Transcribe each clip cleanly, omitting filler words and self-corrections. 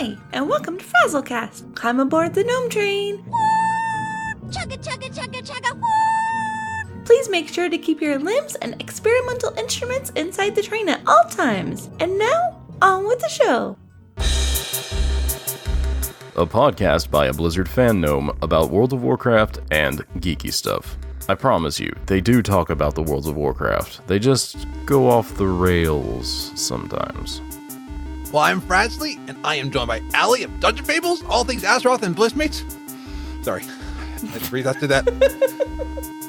Hi, and welcome to FrazlCast. Climb aboard the Gnome Train. Woo! Chugga, chugga, chugga, chugga, woo! Please make sure to keep your limbs and experimental instruments inside the train at all times. And now, on with the show. A podcast by a Blizzard fan gnome about World of Warcraft and geeky stuff. I promise you, they do talk about the World of Warcraft. They just go off the rails sometimes. Well, I'm Frazley, and I am joined by Ali of Dungeon Fables, all things Azeroth, and BlizzMates. Sorry, let's breathe after that.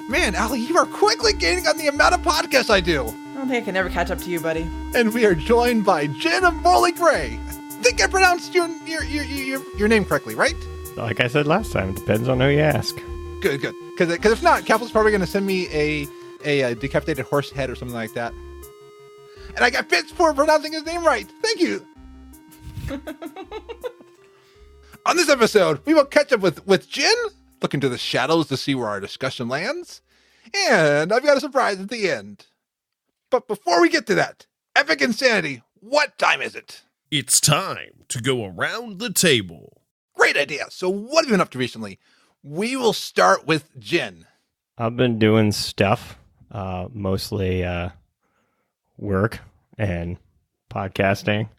Man, Ali, you are quickly gaining on the amount of podcasts I do. I don't think I can ever catch up to you, buddy. And we are joined by Jen of Morley Gray. I think I pronounced your name correctly, right? Like I said last time, it depends on who you ask. Good. Because if not, Capital's probably going to send me a decapitated horse head or something like that. And I got bits for pronouncing his name right. Thank you. On this episode, we will catch up with Jen, look into the shadows to see where our discussion lands, and I've got a surprise at the end. But before we get to that, Epicinsanity, what time is it? It's time to go around the table. Great idea. So what have you been up to recently? We will start with Jen. I've been doing stuff, mostly work and podcasting.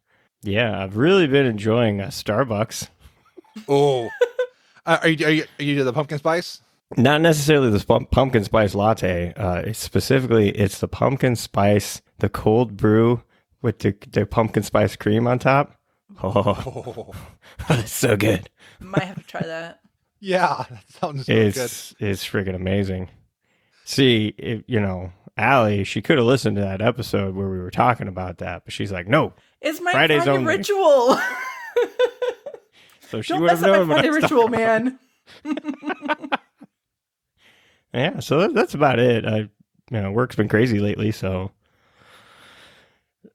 Yeah, I've really been enjoying Starbucks. Oh, are you the pumpkin spice? Not necessarily the pumpkin spice latte. It's the pumpkin spice, the cold brew with the pumpkin spice cream on top. Oh, it's so good. Might have to try that. Yeah, that sounds so good. It's freaking amazing. See, Allie, she could have listened to that episode where we were talking about that, but she's like, no. It's my Fridays Friday only. Ritual. So she Don't would have mess up known my what I Friday was ritual, talking man. Yeah, so that's about it. Work's been crazy lately, so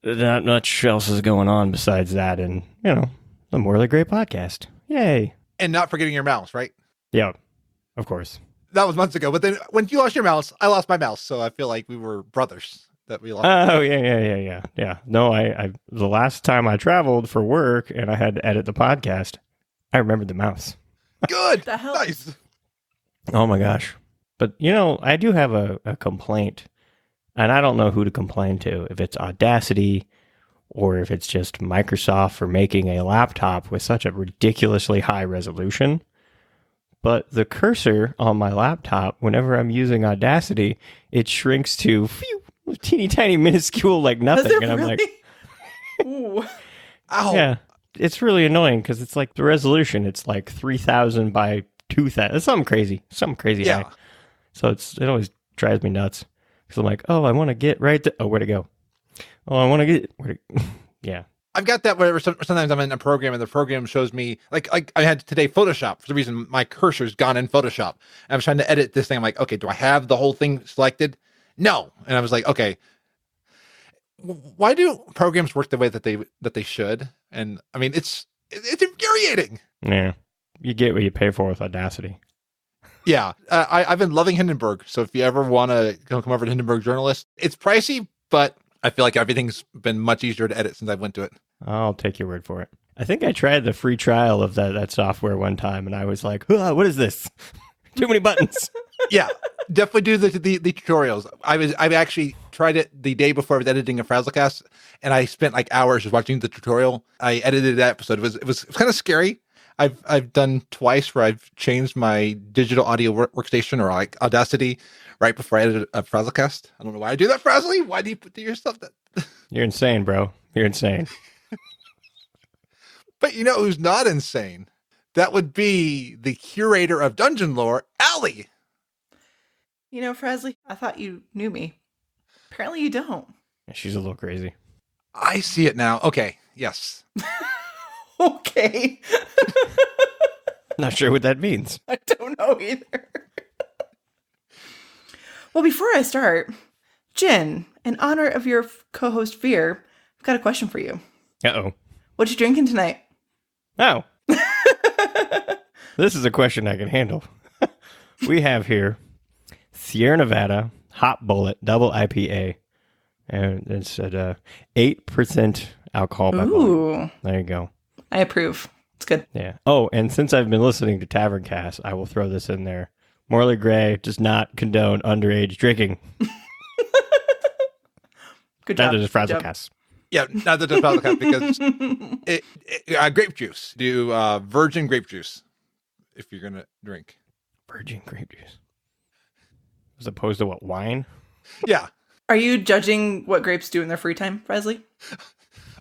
not much else is going on besides that, and the Morley Great podcast. Yay! And not forgetting your mouse, right? Yeah, of course. That was months ago. But then when you lost your mouse, I lost my mouse, so I feel like we were brothers. That we lost. Oh yeah. No, I the last time I traveled for work and I had to edit the podcast, I remembered the mouse. Good. The hell? Nice. Oh my gosh. But I do have a complaint, and I don't know who to complain to, if it's Audacity or if it's just Microsoft for making a laptop with such a ridiculously high resolution. But the cursor on my laptop, whenever I'm using Audacity, it shrinks to teeny tiny minuscule like nothing. Does it And I'm really? like, Ooh. Ow. yeah, it's really annoying because it's like the resolution. It's like 3,000 by 2,000. It's something crazy Yeah. high. So it always drives me nuts because I'm like, oh, I want to get right there. Oh, where'd it go? Oh, I want to get yeah. I've got that whenever sometimes I'm in a program and the program shows me, like I had today Photoshop. For the reason my cursor's gone in Photoshop. And I was trying to edit this thing. I'm like, okay, do I have the whole thing selected? No. And I was like, okay, why do programs work the way that they should? And I mean, it's infuriating. Yeah. You get what you pay for with Audacity. Yeah. I've been loving Hindenburg. So if you ever want to come over to Hindenburg Journalist, it's pricey, but I feel like everything's been much easier to edit since I went to it. I'll take your word for it. I think I tried the free trial of that software one time, and I was like, what is this? Too many buttons. Yeah, definitely do the tutorials. I've actually tried it the day before I was editing a FrazlCast, and I spent like hours just watching the tutorial. I edited that episode. It was kind of scary. I've done twice where I've changed my digital audio workstation or like Audacity right before I edited a FrazlCast. I don't know why I do that, Frazley. Why do you do yourself that? You're insane, bro. You're insane. But you know who's not insane? That would be the curator of dungeon lore, Ali. Frazley, I thought you knew me. Apparently you don't. She's a little crazy. I see it now. Okay, yes. Okay. Not sure what that means. I don't know either. Well, before I start, Jen, in honor of your co-host Fear, I've got a question for you. Uh-oh. What you drinking tonight? Oh. This is a question I can handle. We have here Sierra Nevada Hot Bullet Double IPA. And it's at 8% alcohol by volume. Ooh. There you go. I approve. It's good. Yeah. Oh, and since I've been listening to TavernCast, I will throw this in there. Morley Gray does not condone underage drinking. Good job. That is Good job. FrazlCast. Yeah, not the FrazlCast because grape juice. Do virgin grape juice if you're gonna drink. Virgin grape juice. As opposed to what, wine? Yeah. Are you judging what grapes do in their free time, Frazley?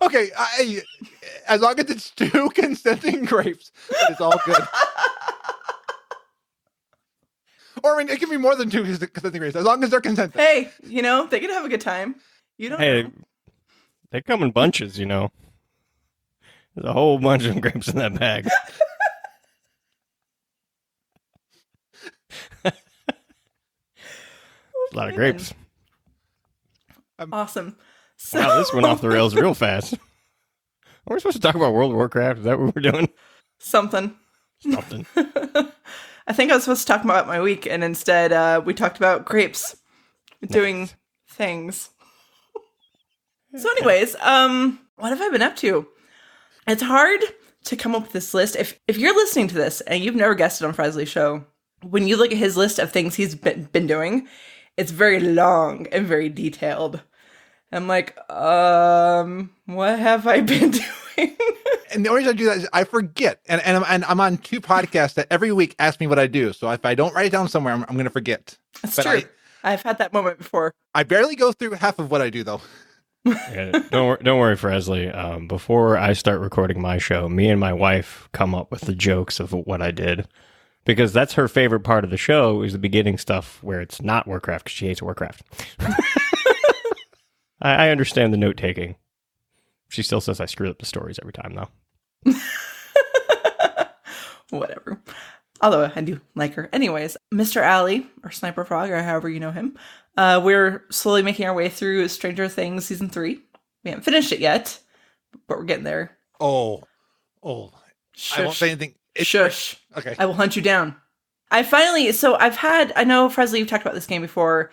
Okay, as long as it's 2 consenting grapes, it's all good. Or I mean, it can be more than 2 consenting grapes, as long as they're consenting. Hey, you know, they can have a good time. You don't Hey, know. they come in bunches, you know. There's a whole bunch of grapes in that bag. A lot of grapes. Awesome. So, Wow, this went off the rails real fast. Are we supposed to talk about World of Warcraft? Is that what we're doing? something. Something. I think I was supposed to talk about my week, and instead we talked about grapes doing things. So anyways, what have I been up to? It's hard to come up with this list. If you're listening to this and you've never guessed it on Frazley's show, when you look at his list of things he's been doing, it's very long and very detailed. I'm like, what have I been doing? And the only reason I do that is I forget. And I'm on 2 podcasts that every week ask me what I do. So if I don't write it down somewhere, I'm going to forget. That's But true. I've had that moment before. I barely go through half of what I do, though. Yeah, don't worry, Frazley. Before I start recording my show, me and my wife come up with the jokes of what I did. Because that's her favorite part of the show is the beginning stuff where it's not Warcraft because she hates Warcraft. I understand the note taking. She still says I screw up the stories every time, though. Whatever. Although I do like her. Anyways, Mr. Ali, or Sniper Frog, or however you know him, we're slowly making our way through Stranger Things Season 3. We haven't finished it yet, but we're getting there. Oh. Shush. I won't say anything. Shush. Okay. I will hunt you down. I know, Frazley, you've talked about this game before,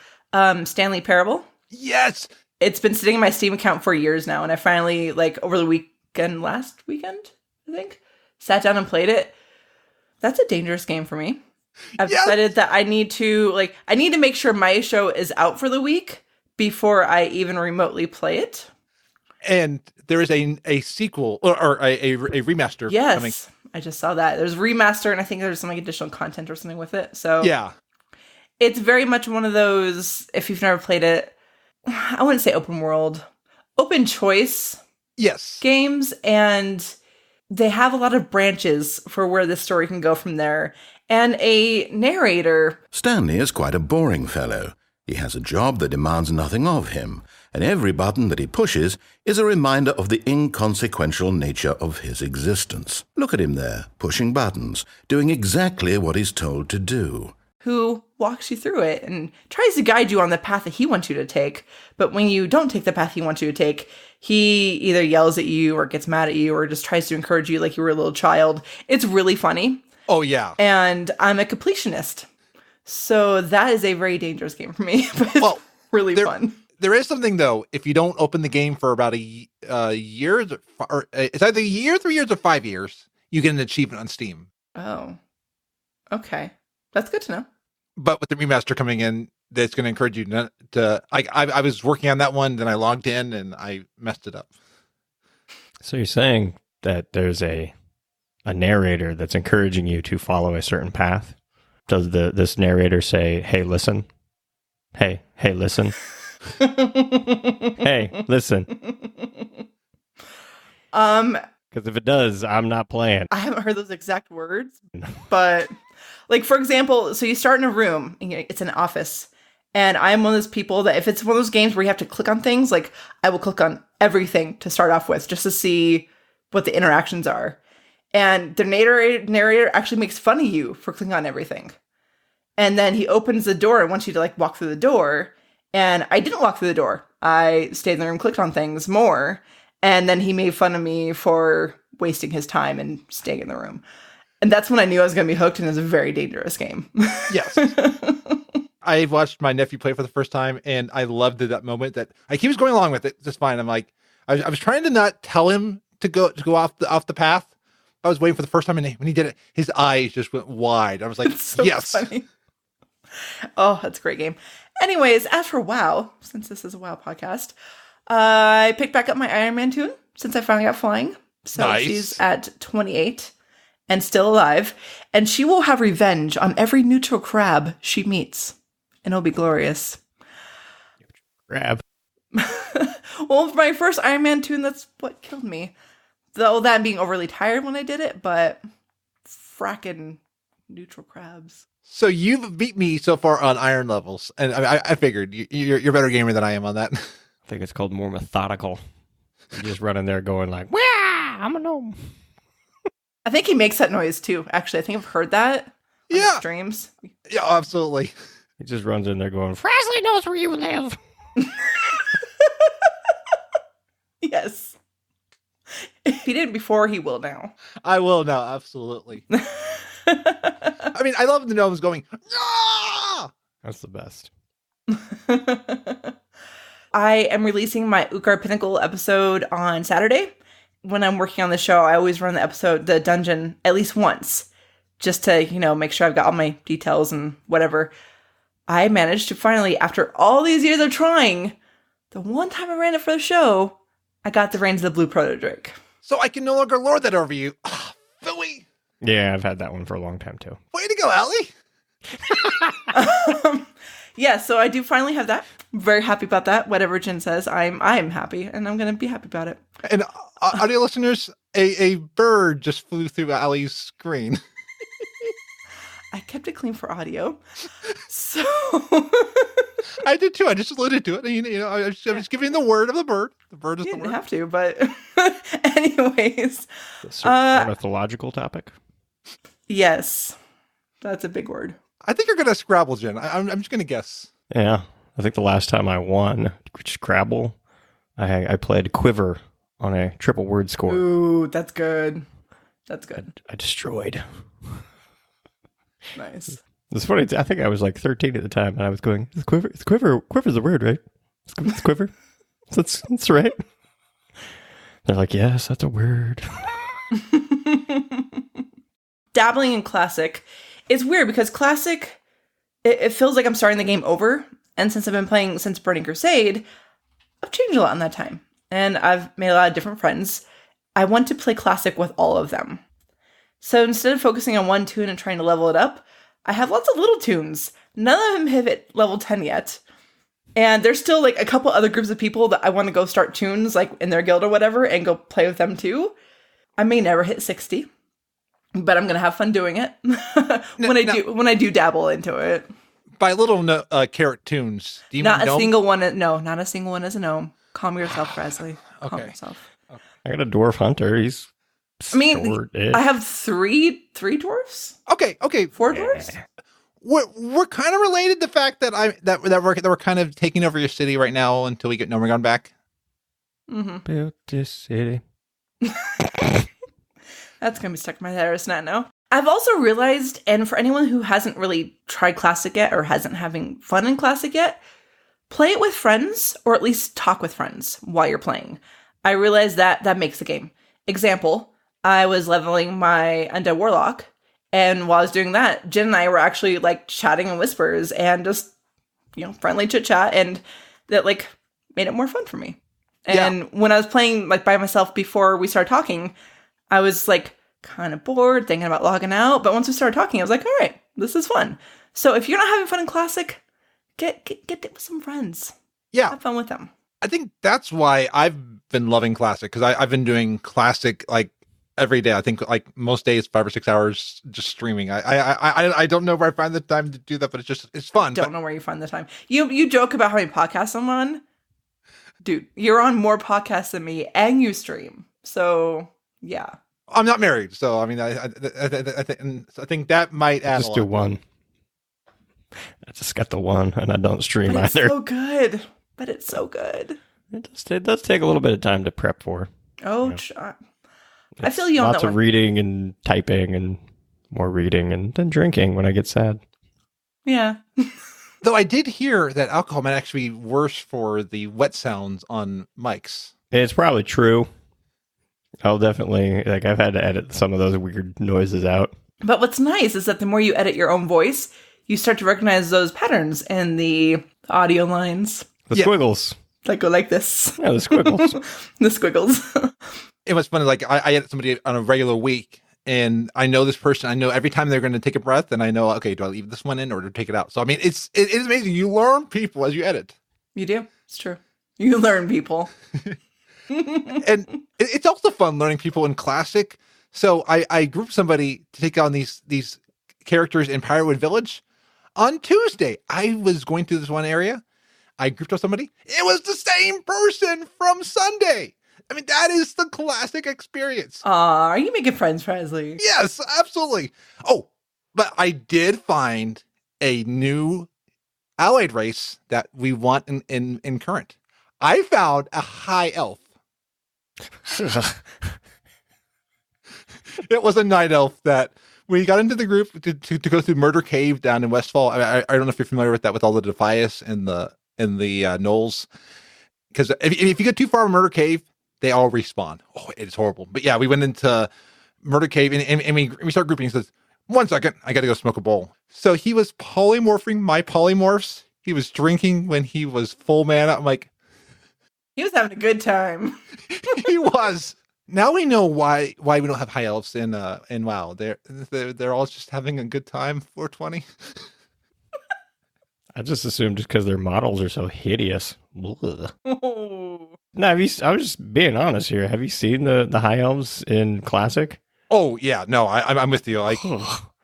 Stanley Parable. Yes. It's been sitting in my Steam account for years now, and I finally, over the last weekend, I think, sat down and played it. That's a dangerous game for me. I've decided that I need to make sure my show is out for the week before I even remotely play it. And there is a sequel or a remaster coming. Yes, I just saw that. There's a remaster, and I think there's some additional content or something with it. So Yeah. It's very much one of those, if you've never played it, I wouldn't say open world, open choice Yes. games, and they have a lot of branches for where the story can go from there. And a narrator. Stanley is quite a boring fellow. He has a job that demands nothing of him, and every button that he pushes is a reminder of the inconsequential nature of his existence. Look at him there, pushing buttons, doing exactly what he's told to do. Who walks you through it and tries to guide you on the path that he wants you to take. But when you don't take the path he wants you to take, he either yells at you or gets mad at you or just tries to encourage you like you were a little child. It's really funny. Oh, yeah. And I'm a completionist. So that is a very dangerous game for me. But it's really fun. There is something, though, if you don't open the game for about a year, or it's either a year, 3 years, or 5 years, you get an achievement on Steam. Oh, okay. That's good to know. But with the remaster coming in, that's going to encourage you to I was working on that one, then I logged in and I messed it up. So you're saying that there's a narrator that's encouraging you to follow a certain path? Does this narrator say, "Hey, listen. Hey, listen. Hey, listen"? Because if it does, I'm not playing. I haven't heard those exact words, but for example, so you start in a room, and it's an office, and I'm one of those people that if it's one of those games where you have to click on things, I will click on everything to start off with just to see what the interactions are. And the narrator actually makes fun of you for clicking on everything. And then he opens the door and wants you to walk through the door. And I didn't walk through the door. I stayed in the room, clicked on things more. And then he made fun of me for wasting his time and staying in the room. And that's when I knew I was going to be hooked, and it was a very dangerous game. Yes. I watched my nephew play for the first time, and I loved that moment that he was going along with it just fine. I'm like, I was trying to not tell him to go off the path. I was waiting for the first time, and when he did it, his eyes just went wide. I was like, It's so yes. funny. Oh, that's a great game. Anyways, as for WoW, since this is a WoW podcast, I picked back up my Iron Man tune since I finally got flying. So Nice. she's at 28 and still alive. And she will have revenge on every neutral crab she meets. And it'll be glorious. Grab. Well, for my first Iron Man tune, that's what killed me. Though that being overly tired when I did it, but fracking neutral crabs. So you've beat me so far on iron levels, and I figured you're a better gamer than I am on that. I think it's called more methodical. You just run in there going like, "Wah! I'm a gnome." I think he makes that noise too. Actually, I think I've heard that on Yeah. streams. Yeah, absolutely. He just runs in there going, "Frazley knows where you live." Yes. If he didn't before, he will now. I will now, absolutely. I mean, I love the gnomes going, "Ah!" That's the best. I am releasing my Ukar Pinnacle episode on Saturday. When I'm working on the show, I always run the dungeon at least once, just to, make sure I've got all my details and whatever. I managed to finally, after all these years of trying, the one time I ran it for the show, I got the reins of the Blue Proto-Drake. So I can no longer lord that over you. Ah, Philly. Yeah, I've had that one for a long time too. Way to go, Ali. Yeah, so I do finally have that. Very happy about that. Whatever Jen says, I'm happy, and I'm going to be happy about it. And audio listeners, a bird just flew through Ali's screen. I kept it clean for audio. So I did too. I just alluded to it. I was just giving the word of the bird. The bird is you the didn't word. have to, but anyways. This ornithological topic. Yes. That's a big word. I think you're going to Scrabble, Jen. I'm just going to guess. Yeah, I think the last time I won Scrabble, I played Quiver on a triple word score. Ooh, that's good. That's good. I destroyed. Nice. It's funny. I think I was like 13 at the time, and I was going, "It's Quiver. It's Quiver. Quiver's a word, right? It's Quiver. That's right." They're like, "Yes, that's a word." Dabbling in Classic is weird because Classic, it feels like I'm starting the game over. And since I've been playing since Burning Crusade, I've changed a lot in that time. And I've made a lot of different friends. I want to play Classic with all of them. So instead of focusing on one tune and trying to level it up, I have lots of little tunes. None of them have hit level 10 yet. And there's still like a couple other groups of people that I want to go start tunes like in their guild or whatever and go play with them too. I may never hit 60, but I'm going to have fun doing it when I do dabble into it. By little carrot tunes. Do you Not know? a single one. No, not a single one is a gnome. Calm yourself, Frazley. Calm Okay. yourself. I got a dwarf hunter. He's short-ish. I have three dwarfs. Okay. 4 dwarfs. We're kind of related. The fact that we're kind of taking over your city right now until we get Nomergon back. Mm-hmm. Built this city. That's gonna be stuck in my head. It's not now. I've also realized, and for anyone who hasn't really tried Classic yet or hasn't having fun in Classic yet, play it with friends or at least talk with friends while you're playing. I realized that makes the game. Example, I was leveling my Undead Warlock, and while I was doing that, Jen and I were actually like chatting in whispers and just, friendly chit chat, and that like made it more fun for me. And when I was playing like by myself before we started talking, I was like kind of bored, thinking about logging out. But once we started talking, I was like, all right, this is fun. So if you're not having fun in Classic, get it with some friends. Yeah. Have fun with them. I think that's why I've been loving Classic, because I've been doing Classic like every day. I think like most days, 5 or 6 hours just streaming. I don't know where I find the time to do that, but it's fun. Don't know where you find the time. You joke about how many podcasts I'm on. Dude, you're on more podcasts than me, and you stream. So yeah. I'm not married, so I mean, I think that might add. Just do one. I just got the one, and I don't stream But it's either. so good. But it's so good. It does take a little bit of time to prep for. Oh, Yeah. I feel you on lots that of one. reading and typing and more reading and then drinking when I get sad. Yeah. Though I did hear that alcohol might actually be worse for the wet sounds on mics. It's probably true. I'll definitely, like, I've had to edit some of those weird noises out. But what's nice is that the more you edit your own voice, you start to recognize those patterns in the audio lines. The squiggles. That go like this. Yeah, the squiggles. The squiggles. It was funny. Like I edit somebody on a regular week, and I know this person. I know every time they're going to take a breath, and I know, okay, do I leave this one in or do I take it out? So I mean, it is amazing. You learn people as you edit. You do. It's true. You learn people. And it's also fun learning people in Classic. So I grouped somebody to take on these characters in Pyrowood Village. On Tuesday, I was going through this one area. I grouped up somebody. It was the same person from Sunday. I mean, that is the Classic experience. Are you making friends, Frazley? Yes, absolutely. Oh, but I did find a new allied race that we want in current. I found a high elf. It was a night elf that we got into the group to go through Murder Cave down in Westfall. I don't know if you're familiar with that, with all the Defias and the gnolls. Because if you get too far in Murder Cave, they all respawn. Oh, it's horrible. But yeah, we went into Murder Cave and we start grouping. He says, 1 second, I got to go smoke a bowl. So he was polymorphing my polymorphs. He was drinking when he was full mana. I'm like, He was having a good time. he was. Now we know why we don't have high elves in WoW. They're all just having a good time. 420. I just assumed just because their models are so hideous. Ugh. Oh. No, I was just being honest here. Have you seen the high elves in Classic? Oh yeah, no, I'm with you. Like,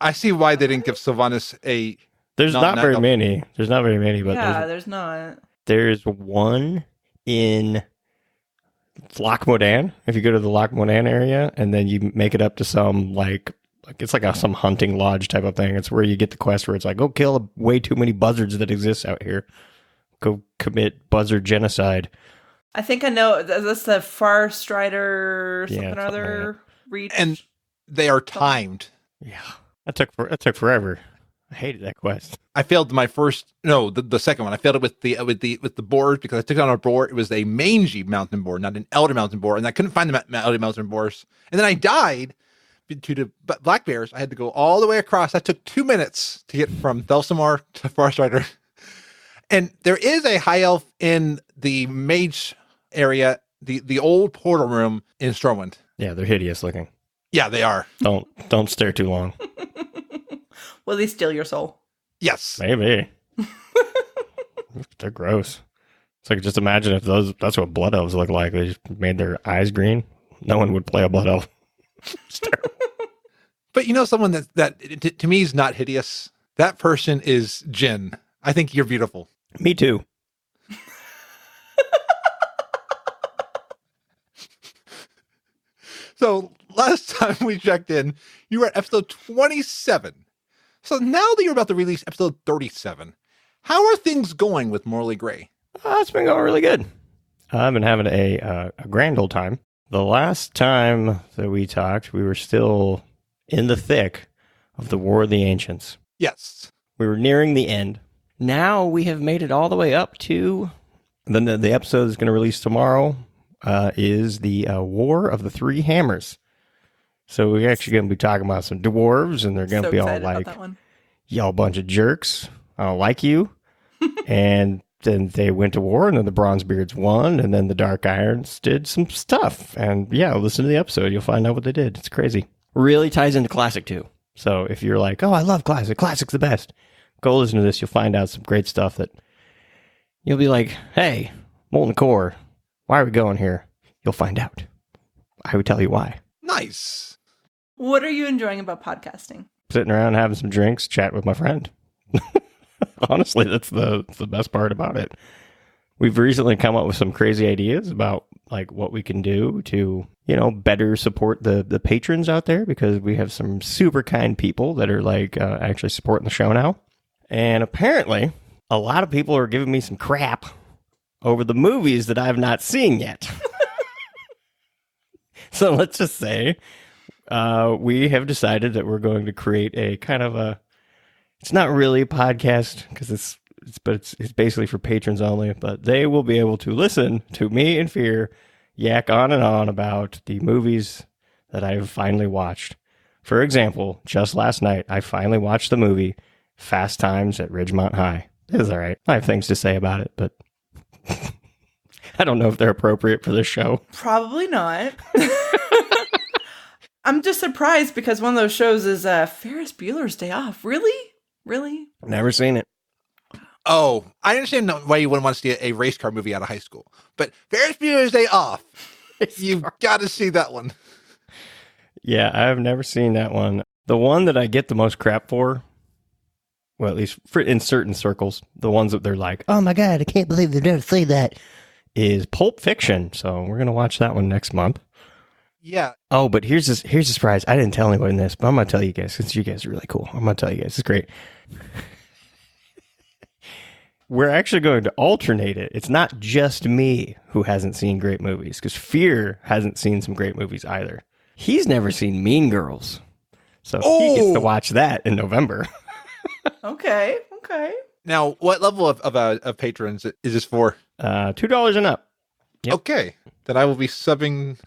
I see why they didn't give Sylvanas a. There's not very many. There's not very many, but Yeah, there's not. there's one in Loch Modan. If you go to the Loch Modan area and then you make it up to some like it's like some hunting lodge type of thing. It's where you get the quest where it's like, go kill way too many buzzards that exist out here. Go commit buzzard genocide. I think I know. That's the Far Strider something or something other reach. And they are timed. Yeah, that took forever. I hated that quest. I failed my first. No, the second one. I failed it with the board because I took it on a board. It was a mangy mountain boar, not an elder mountain boar, and I couldn't find the elder mountain boars. And then I died to the black bears. I had to go all the way across. That took 2 minutes to get from Thelsamar to Far Strider. And there is a high elf in the mage area, the old portal room in Stormwind. Yeah, they're hideous looking. Yeah, they are. Don't stare too long. Will they steal your soul? Yes. Maybe. They're gross. It's like, just imagine if that's what blood elves look like. They just made their eyes green. No one would play a blood elf. It's terrible. But you know, someone that to me is not hideous. That person is Jin. I think you're beautiful. Me too. So last time we checked in, you were at episode 27. So now that you're about to release episode 37, how are things going with Morley Gray? It's been going really good. I've been having a grand old time. The last time that we talked, we were still in the thick of the War of the Ancients. Yes. We were nearing the end. Now we have made it all the way up to the episode that's going to release tomorrow. Is the War of the Three Hammers. So we're actually going to be talking about some dwarves, and they're going to be all like, y'all bunch of jerks. I don't like you. And then they went to war, and then the Bronzebeards won, and then the Dark Irons did some stuff. And yeah, listen to the episode. You'll find out what they did. It's crazy. Really ties into Classic, too. So if you're like, oh, I love Classic. Classic's the best. Go listen to this. You'll find out some great stuff that you'll be like, hey, Molten Core, why are we going here? You'll find out. I would tell you why. Nice. What are you enjoying about podcasting? Sitting around having some drinks, chat with my friend. Honestly, that's the best part about it. We've recently come up with some crazy ideas about like what we can do to, better support the patrons out there, because we have some super kind people that are like actually supporting the show now. And apparently, a lot of people are giving me some crap over the movies that I've not seen yet. So let's just say we have decided that we're going to create a kind of it's not really a podcast because it's basically for patrons only, but they will be able to listen to me and Fear yak on and on about the movies that I've finally watched. For example, just last night, I finally watched the movie Fast Times at Ridgemont High. It was all right. I have things to say about it, but I don't know if they're appropriate for this show. Probably not. I'm just surprised because one of those shows is Ferris Bueller's Day Off. Really? Really? Never seen it. Oh, I understand why you wouldn't want to see a race car movie out of high school, but Ferris Bueller's Day Off, you've got to see that one. Yeah, I've never seen that one. The one that I get the most crap for, well, at least in certain circles, the ones that they're like, oh my God, I can't believe they've never seen that, is Pulp Fiction. So we're going to watch that one next month. Yeah. Oh, but here's a surprise. I didn't tell anyone this, but I'm going to tell you guys, since you guys are really cool. I'm going to tell you guys. It's great. We're actually going to alternate it. It's not just me who hasn't seen great movies, because Fear hasn't seen some great movies either. He's never seen Mean Girls. So he gets to watch that in November. Okay. Now, what level of patrons is this for? $2 and up. Yep. Okay. Then I will be subbing.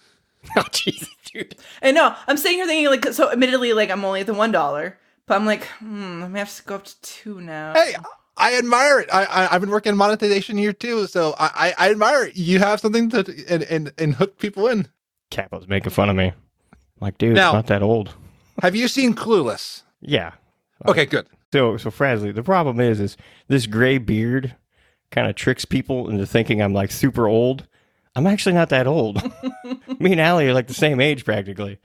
Oh, Jesus, dude. And no, I'm sitting here thinking, like, so admittedly, like, I'm only at the $1, but I'm like, I may have to go up to 2 now. Hey, I admire it. I've been working monetization here too, so I admire it. You have something to and hook people in. Capo's making fun of me. I'm like, dude, Now, it's not that old. Have you seen Clueless? Yeah. Okay, good. So Frazley, the problem is this gray beard kind of tricks people into thinking I'm like super old. I'm actually not that old. Me and Allie are like the same age practically.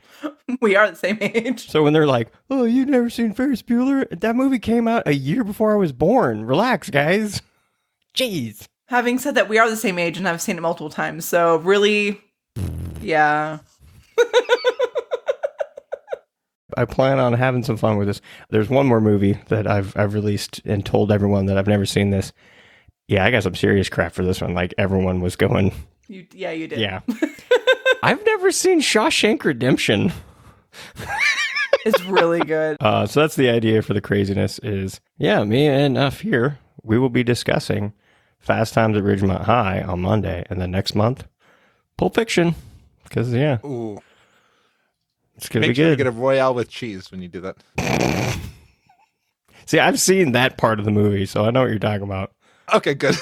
We are the same age. So when they're like, oh, you've never seen Ferris Bueller? That movie came out a year before I was born. Relax, guys. Jeez. Having said that, we are the same age and I've seen it multiple times. So really, yeah. I plan on having some fun with this. There's one more movie that I've released and told everyone that I've never seen this. Yeah, I got some serious crap for this one. Like everyone was going. You did. Yeah. I've never seen Shawshank Redemption. It's really good. So that's the idea for the craziness is, yeah, me and Fear, we will be discussing Fast Times at Ridgemont High on Monday. And then next month, Pulp Fiction. Because, yeah. Ooh. It's going to be Make sure you good. get a Royale with cheese when you do that. See, I've seen that part of the movie, so I know what you're talking about. Okay, good.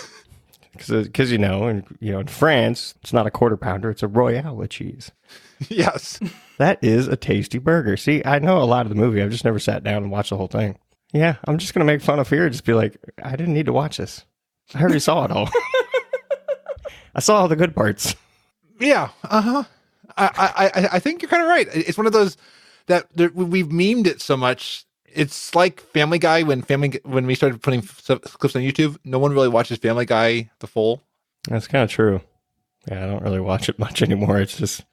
Because in France, it's not a quarter pounder; it's a Royale with cheese. Yes, that is a tasty burger. See, I know a lot of the movie. I've just never sat down and watched the whole thing. Yeah, I'm just gonna make fun of Fear. Just be like, I didn't need to watch this. I already saw it all. I saw all the good parts. Yeah. I think you're kind of right. It's one of those that we've memed it so much. It's like Family Guy when we started putting clips on YouTube. No one really watches Family Guy the full. That's kind of true. Yeah, I don't really watch it much anymore. It's just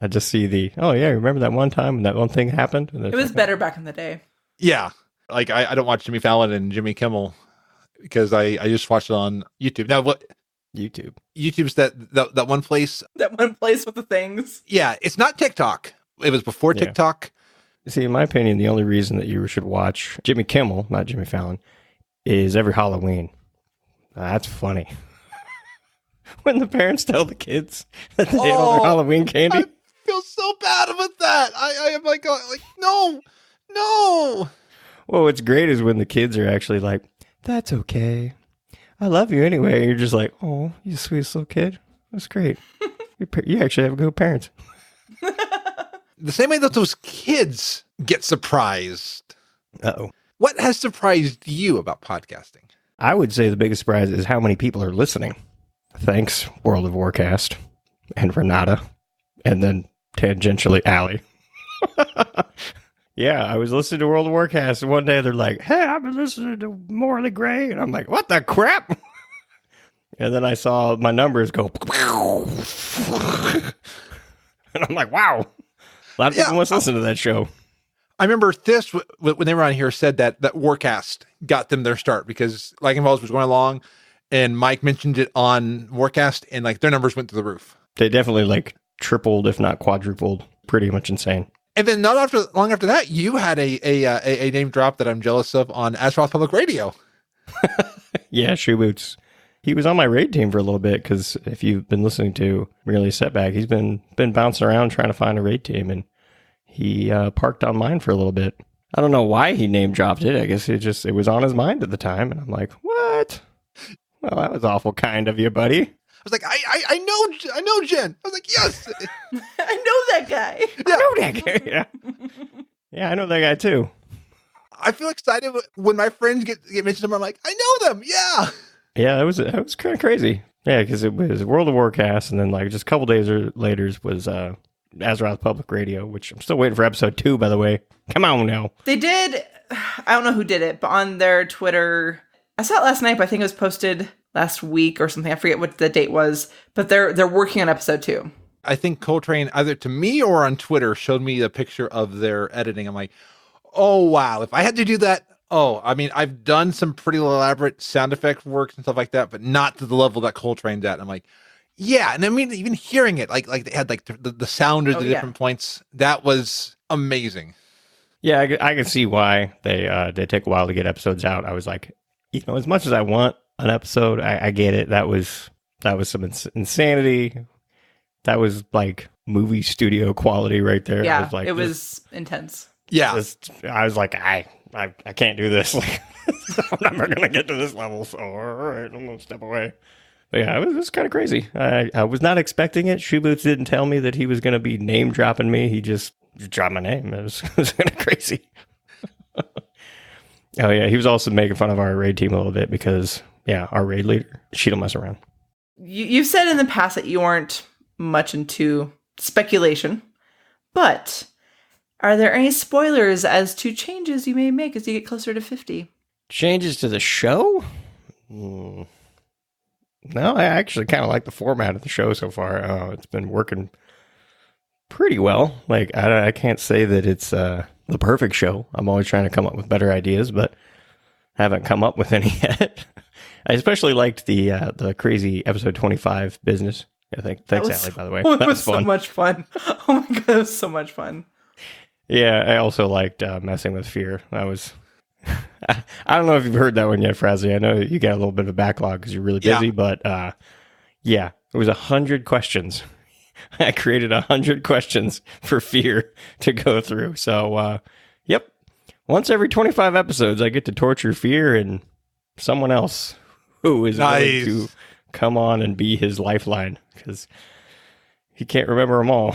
I just see oh yeah, remember that one time when that one thing happened? And it was better back in the day. Yeah, like I don't watch Jimmy Fallon and Jimmy Kimmel because I just watch it on YouTube. Now what? YouTube's that one place. That one place with the things. Yeah, it's not TikTok. It was before TikTok. See, in my opinion, the only reason that you should watch Jimmy Kimmel, not Jimmy Fallon, is every Halloween. That's funny. When the parents tell the kids that they ate all their Halloween candy. I feel so bad about that. I am like no. Well, what's great is when the kids are actually like, that's okay. I love you anyway. You're just like, oh, you sweetest little kid. That's great. You actually have good parents. The same way that those kids get surprised. Uh-oh. What has surprised you about podcasting? I would say the biggest surprise is how many people are listening. Thanks, World of Warcast and Renata, and then tangentially Allie. Yeah, I was listening to World of Warcast, and one day they're like, hey, I've been listening to Morally Gray, and I'm like, what the crap? And then I saw my numbers go, and I'm like, wow. A lot of people must listen to that show. I remember this, when they were on here, said that Warcast got them their start because Like Involves was going along and Mike mentioned it on Warcast and like their numbers went to the roof. They definitely like tripled, if not quadrupled. Pretty much insane. And then not long after that, you had a name drop that I'm jealous of on Azeroth Public Radio. Yeah, Shoe Boots. He was on my raid team for a little bit because if you've been listening to Merely Setback, he's been bouncing around trying to find a raid team, and he parked on mine for a little bit. I don't know why he name dropped it. I guess it was on his mind at the time, and I'm like, what? Well, that was awful kind of you, buddy. I was like, I know Jen. I was like, yes. I know that guy. Yeah. I know that guy. Yeah. Yeah, I know that guy too. I feel excited when my friends get mentioned. I'm like, I know them. Yeah. Yeah, that was kind of crazy. Yeah, because it was World of Warcast, and then like just a couple days later was Azeroth Public Radio, which I'm still waiting for episode 2, by the way. Come on now. They did, I don't know who did it, but on their Twitter, I saw it last night, but I think it was posted last week or something. I forget what the date was, but they're working on episode 2. I think Coltrane, either to me or on Twitter, showed me a picture of their editing. I'm like, oh, wow. If I had to do that, I mean, I've done some pretty elaborate sound effect works and stuff like that, but not to the level that Coltrane's at. I'm like, yeah. And I mean, even hearing it, like they had like the sound at the different points, that was amazing. Yeah, I can see why they take a while to get episodes out. I was like, as much as I want an episode, I get it. That was some insanity. That was like movie studio quality right there. Yeah, was like, it was intense. Yeah. I was like, I can't do this. Like, I'm never going to get to this level. So, all right, I'm going to step away. But yeah, it was kind of crazy. I was not expecting it. Shoeboots didn't tell me that he was going to be name dropping me. He just dropped my name. It was kind of crazy. Oh yeah, he was also making fun of our raid team a little bit because, yeah, our raid leader, she don't mess around. You've said in the past that you aren't much into speculation, but are there any spoilers as to changes you may make as you get closer to 50? Changes to the show? No, I actually kind of like the format of the show so far. It's been working pretty well. Like, I can't say that it's the perfect show. I'm always trying to come up with better ideas, but haven't come up with any yet. I especially liked the crazy episode 25 business. I think. Thanks, Ali, by the way. That was fun. So much fun. Oh my god, it was so much fun. Yeah, I also liked messing with fear. That was... I don't know if you've heard that one yet, Frazley. I know you got a little bit of a backlog because you're really busy, but yeah, it was 100 questions. I created 100 questions for fear to go through. So, yep. Once every 25 episodes, I get to torture fear and someone else who is willing to come on and be his lifeline because he can't remember them all.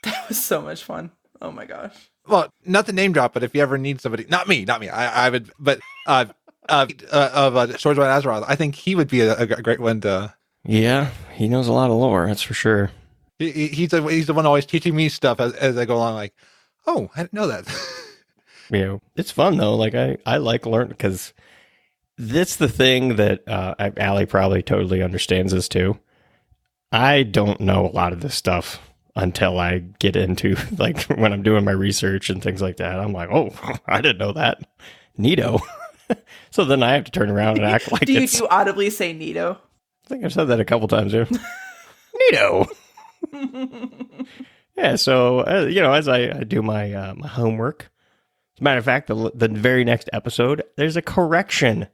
That was so much fun. Oh my gosh. Well, not the name drop, but if you ever need somebody, not me. I would, but of Swords by Azeroth, I think he would be a great one to. Yeah, he knows a lot of lore, that's for sure. He's the one always teaching me stuff as I go along. Like, oh, I didn't know that. Yeah, it's fun though. Like I like learning because that's the thing that Ali probably totally understands this too. I don't know a lot of this stuff until I get into, like, when I'm doing my research and things like that. I'm like, oh, I didn't know that. Neato. So then I have to turn around and act like do you audibly say Neato? I think I've said that a couple times here. Neato. Yeah, so, as I do my my homework. As a matter of fact, the very next episode, there's a correction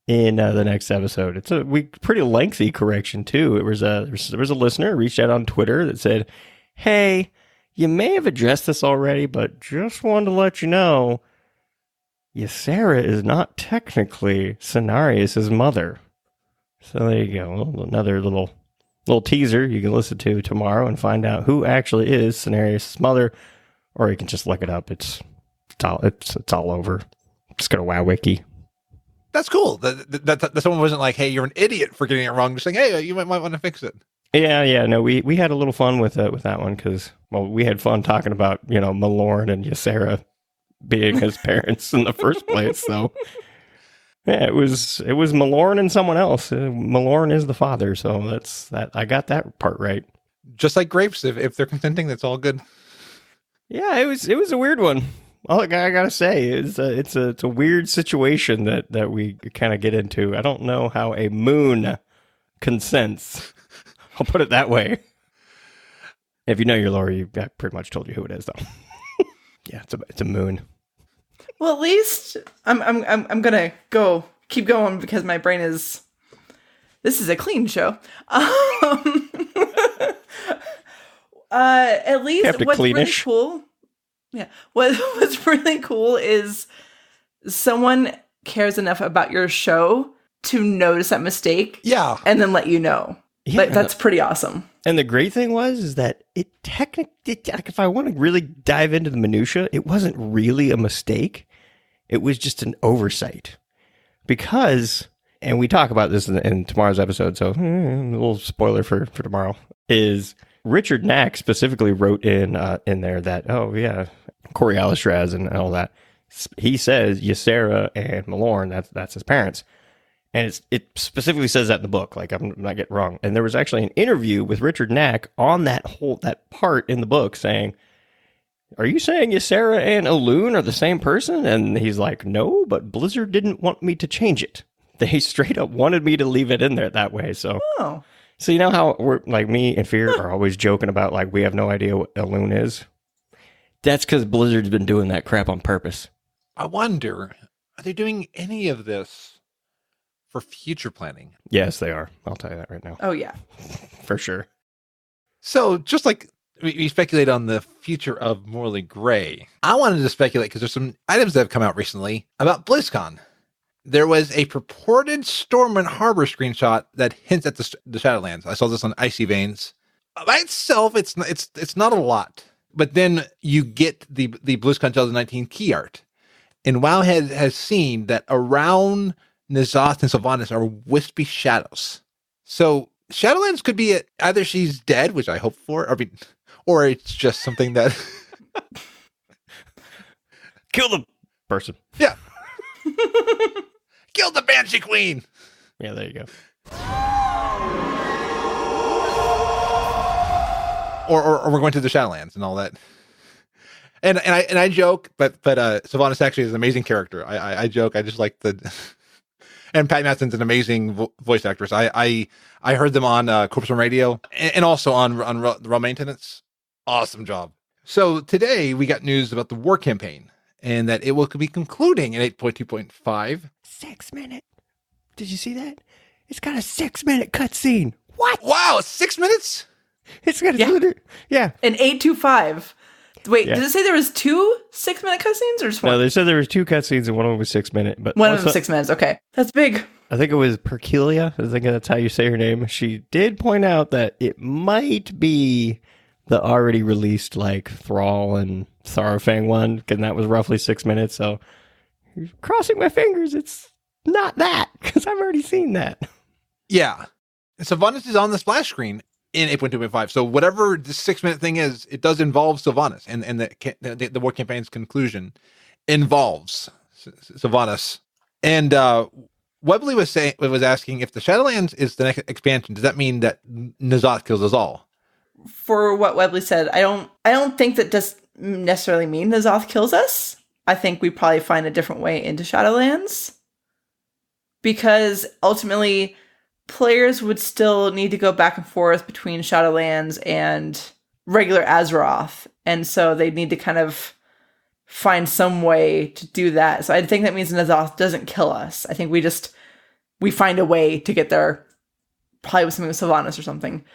in the next episode. It's a pretty lengthy correction too. There was a listener who reached out on Twitter that said, "Hey, you may have addressed this already, but just wanted to let you know, Ysera is not technically Cenarius' mother." So there you go. Another little teaser you can listen to tomorrow and find out who actually is Cenarius' mother, or you can just look it up. It's all over. Just go to WoW-Wiki. That's cool. That someone wasn't like, "Hey, you're an idiot for getting it wrong." Just saying, "Hey, you might want to fix it." Yeah. No, we had a little fun with that one because, well, we had fun talking about Malorn and Ysera being his parents in the first place. So yeah, it was Malorn and someone else. Malorn is the father, so that's that. I got that part right. Just like grapes, if they're consenting, that's all good. Yeah, it was a weird one. All I gotta say is it's a weird situation that we kind of get into. I don't know how a moon consents. I'll put it that way. If you know your lore, I pretty much told you who it is, though. Yeah, it's a moon. Well, at least I'm gonna keep going because my brain is This is a clean show. At least Kept it what's really cleanish. cool. Yeah. What's really cool is someone cares enough about your show to notice that mistake. Yeah. And then let you know. Yeah, Like, that's pretty awesome. And the great thing is that it technically, like, if I want to really dive into the minutia, it wasn't really a mistake. It was just an oversight. Because, and we talk about this in tomorrow's episode, so a little spoiler for tomorrow, is Richard Knack specifically wrote in there that, oh yeah, Corey Alistraz and all that. He says Ysera and Malorn, that's his parents. And it specifically says that in the book, like I'm not getting wrong. And there was actually an interview with Richard Knack on that part in the book saying, are you saying Ysera and Elune are the same person? And he's like, no, but Blizzard didn't want me to change it. They straight up wanted me to leave it in there that way. So, so you know how we're like me and Fear are always joking about like we have no idea what Elune is? That's because Blizzard's been doing that crap on purpose. I wonder, are they doing any of this for future planning? Yes, they are. I'll tell you that right now. Oh, yeah. For sure. So just like we speculate on the future of Morley Gray, I wanted to speculate because there's some items that have come out recently about BlizzCon. There was a purported Stormwind Harbor screenshot that hints at the Shadowlands. I saw this on Icy Veins. By itself, it's not a lot. But then you get the BlizzCon 2019 key art. And Wowhead has seen that around N'Zoth and Sylvanas are wispy shadows. So Shadowlands could be either she's dead, which I hope for, or it's just something that Kill the person. Yeah. Kill the Banshee Queen. Yeah, there you go. Or we're going to the Shadowlands and all that. And I joke, but Sylvanas actually is an amazing character. I joke. I just like the and Pat Matson's an amazing voice actress. I heard them on Corpus One Radio and also on Raw Maintenance. Awesome job. So today we got news about the war campaign and that it will be concluding in 8.2.5. 6 minute. Did you see that? It's got a 6 minute cutscene. What? Wow, 6 minutes? It's got a yeah. An 825. Wait, Yeah. did it say there was 2 6-minute cutscenes or just one? No, they said there was 2 cutscenes and one of them was 6 minute. But One of them 6 minutes. Okay, that's big. I think it was Perkelia. I think that's how you say her name. She did point out that it might be the already released like Thrall and Sarafang one, and that was roughly 6 minutes. So crossing my fingers, it's not that because I've already seen that. Yeah. And Sylvanas is on the splash screen in 8.2.5. So whatever the 6 minute thing is, it does involve Sylvanas, and the war campaign's conclusion involves Sylvanas. And Webley was asking if the Shadowlands is the next expansion, does that mean that N'Zoth kills us all? For what Webley said, I don't think that does necessarily mean N'Zoth kills us. I think we probably find a different way into Shadowlands. Because ultimately, players would still need to go back and forth between Shadowlands and regular Azeroth. And so they'd need to kind of find some way to do that. So I think that means N'Zoth doesn't kill us. I think we find a way to get there, probably with something with Sylvanas or something.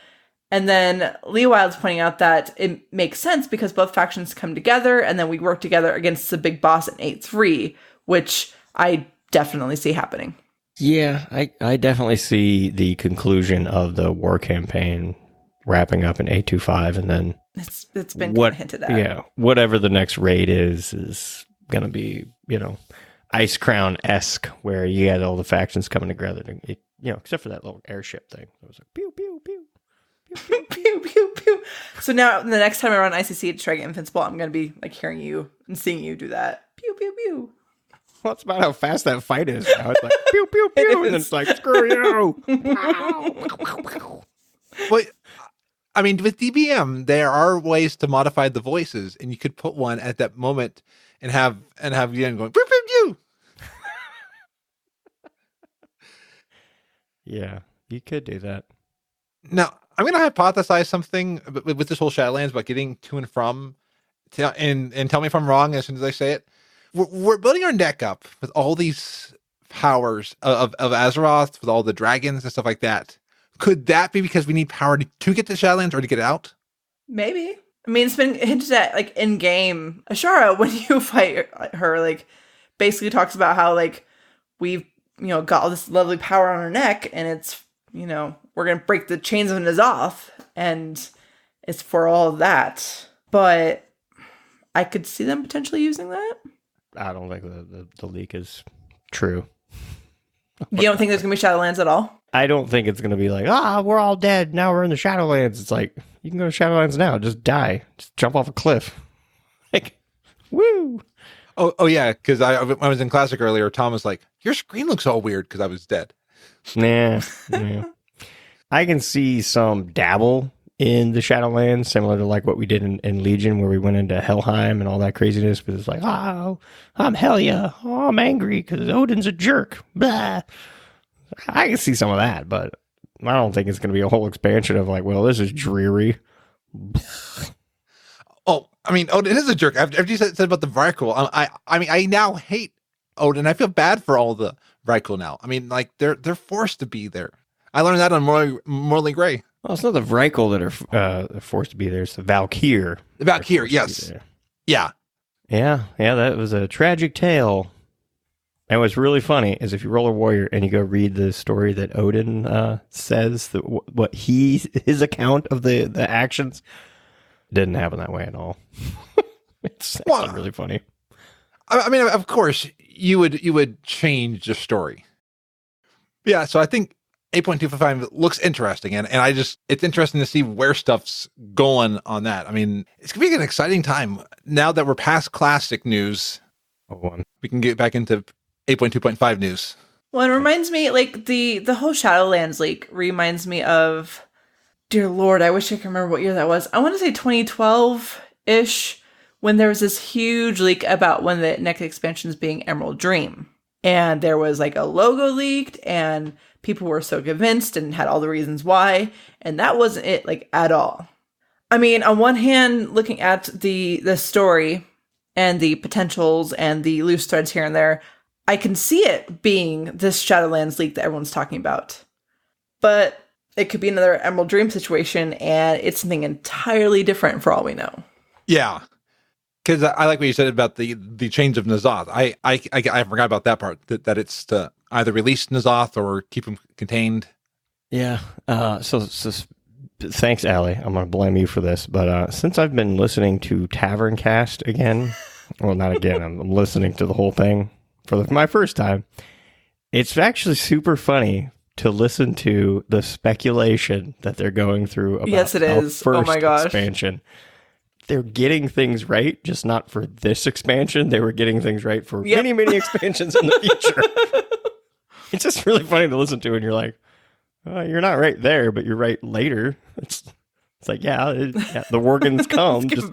And then Leo Wild's pointing out that it makes sense because both factions come together and then we work together against the big boss in 8.3, which I definitely see happening. Yeah, I definitely see the conclusion of the war campaign wrapping up in 8.2.5 and then It's been kind of hinted at. Yeah, whatever the next raid is going to be, Ice Crown-esque, where you had all the factions coming together, except for that little airship thing. It was like, pew, pew, pew. Pew, pew, pew, pew. So now, the next time I run ICC to try to get Invincible, I'm going to be like hearing you and seeing you do that. Pew, pew, pew. Well, that's about how fast that fight is now. It's like, pew, pew, pew, and then it's like, screw you. But I mean, with DBM, there are ways to modify the voices, and you could put one at that moment and have Yen going, pew, pew, pew. Yeah, you could do that. Now, I'm going to hypothesize something with this whole Shadowlands about getting to and from, and tell me if I'm wrong as soon as I say it. We're building our deck up with all these powers of Azeroth with all the dragons and stuff like that. Could that be because we need power to get to Shadowlands or to get out? Maybe. I mean, it's been hinted at, like, in-game. Ashara, when you fight her, like, basically talks about how, like, we've, got all this lovely power on our neck, and it's, we're going to break the chains of N'Zoth, and it's for all of that. But I could see them potentially using that. I don't think the leak is true. You don't think there's going to be Shadowlands at all? I don't think it's going to be like, we're all dead. Now we're in the Shadowlands. It's like, you can go to Shadowlands now. Just die. Just jump off a cliff. Like, woo. Oh yeah, because I was in Classic earlier. Tom was like, your screen looks all weird because I was dead. Nah. I can see some dabble in the Shadowlands, similar to like what we did in Legion, where we went into Helheim and all that craziness. But it's like, I'm Helya. Oh, I'm angry because Odin's a jerk. Blah. I can see some of that, but I don't think it's going to be a whole expansion of like, well, this is dreary. Oh, I mean, Odin is a jerk. After you said about the Vrykul, I now hate Odin. I feel bad for all the Vrykul now. I mean, like they're forced to be there. I learned that on Morley Gray. Well, it's not the Vrykul that are forced to be there. It's the Valkyr. The Valkyr, yes. Yeah. Yeah, that was a tragic tale. And what's really funny is if you roll a warrior and you go read the story that Odin says, what his account of the actions, didn't happen that way at all. It's actually really funny. I mean, of course, you would change the story. Yeah, so I think 8.255 looks interesting, and it's interesting to see where stuff's going on that. I mean, it's gonna be an exciting time now that we're past classic news. We can get back into 8.2.5 news. Well, it reminds me, like, the whole Shadowlands leak reminds me of, dear Lord, I wish I could remember what year that was. I want to say 2012-ish, when there was this huge leak about when the next expansion is being Emerald Dream. And there was, like, a logo leaked, and people were so convinced and had all the reasons why. And that wasn't it, like, at all. I mean, on one hand, looking at the story and the potentials and the loose threads here and there, I can see it being this Shadowlands leak that everyone's talking about. But it could be another Emerald Dream situation, and it's something entirely different for all we know. Yeah. Because I like what you said about the change of N'Zoth. I forgot about that part, that it's to either release N'Zoth or keep him contained. Yeah. So thanks, Ali. I'm going to blame you for this. But since I've been listening to TavernCast again, well, not again, I'm listening to the whole thing for my first time. It's actually super funny to listen to the speculation that they're going through about yes, it is. First oh my gosh. expansion. They're getting things right, just not for this expansion. They were getting things right for many, many expansions in the future. It's just really funny to listen to, and you're like, you're not right there, but you're right later. It's like, the Worgans come. Just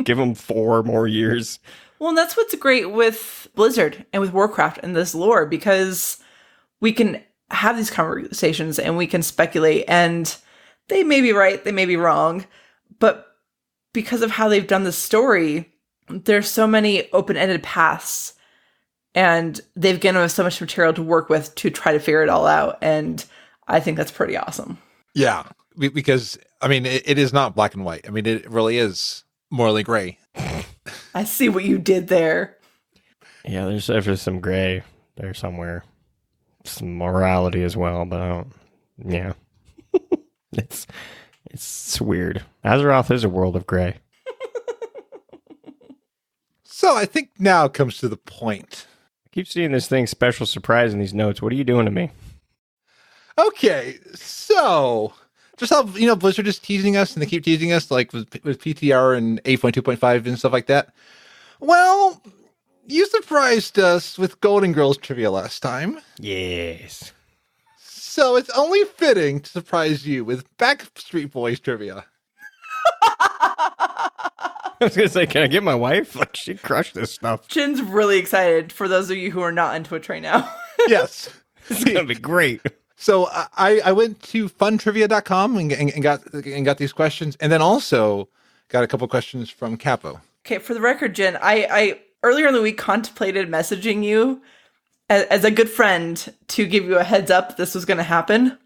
give them 4 more years. Well, and that's what's great with Blizzard and with Warcraft and this lore, because we can have these conversations and we can speculate, and they may be right, they may be wrong, but because of how they've done the story, there's so many open-ended paths, and they've given us so much material to work with to try to figure it all out, and I think that's pretty awesome. Yeah, because, I mean, it is not black and white. I mean, it really is morally gray. I see what you did there. Yeah, there's some gray there somewhere. Some morality as well, but I don't, yeah. It's weird. Azeroth is a world of gray. So I think now it comes to the point. I keep seeing this thing, special surprise, in these notes. What are you doing to me? Okay, so just how, Blizzard is teasing us, and they keep teasing us, like with PTR and 8.2.5 and stuff like that. Well, you surprised us with Golden Girls trivia last time. Yes. So it's only fitting to surprise you with Backstreet Boys trivia. I was going to say, can I get my wife? Like, she crushed this stuff. Jin's really excited, for those of you who are not into it right now. Yes. It's going to be great. So I went to funtrivia.com and got these questions, and then also got a couple questions from Capo. Okay, for the record, Jin, I earlier in the week contemplated messaging you as a good friend to give you a heads up this was going to happen,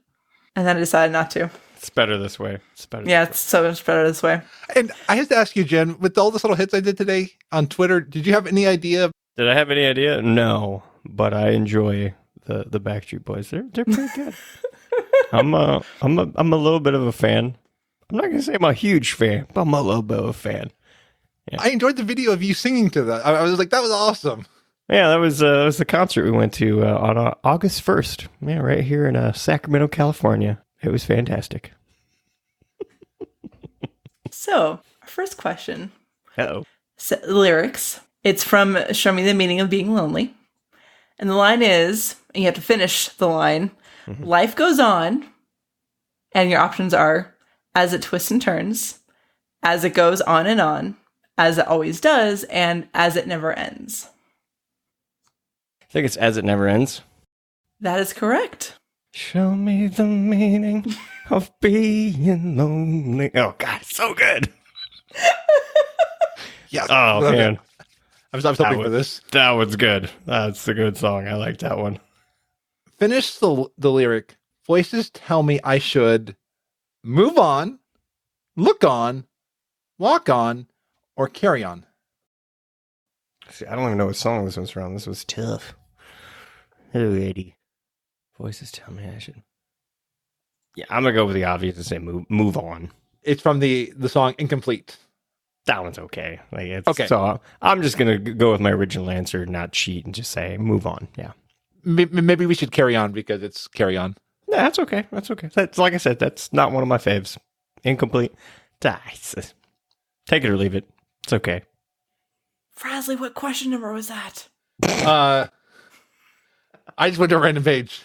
and then I decided not to. It's better this way. It's better. Yeah, it's so much better this way. And I have to ask you, Jen, with all the little hits I did today on Twitter, did you have any idea? Did I have any idea? No, but I enjoy the Backstreet Boys. They're pretty good. I'm a little bit of a fan. I'm not gonna say I'm a huge fan, but I'm a little bit of a fan. Yeah. I enjoyed the video of you singing to that. I was like, that was awesome. Yeah, that was the concert we went to on August 1st. Yeah, right here in Sacramento, California. It was fantastic. So, our first question. Uh-oh. Lyrics. It's from Show Me the Meaning of Being Lonely. And the line is, and you have to finish the line, life goes on, and your options are, as it twists and turns, as it goes on and on, as it always does, and as it never ends. I think it's As It Never Ends. That is correct. Show me the meaning of being lonely. Oh, God, so good. Yeah. Oh, man. I was hoping for this. That one's good. That's a good song. I like that one. Finish the lyric. Voices tell me I should move on, look on, walk on, or carry on. See, I don't even know what song this one's from. This was tough. Hello, Eddie. Voices tell me I should. Yeah, I'm gonna go with the obvious and say move on. It's from the song Incomplete. That one's okay. Like it's okay. So I'm just gonna go with my original answer, not cheat, and just say move on. Yeah. Maybe we should carry on because it's carry on. Yeah, that's okay. That's okay. That's like I said. That's not one of my faves. Incomplete. Take it or leave it. It's okay. Frazley, what question number was that? I just went to a random page.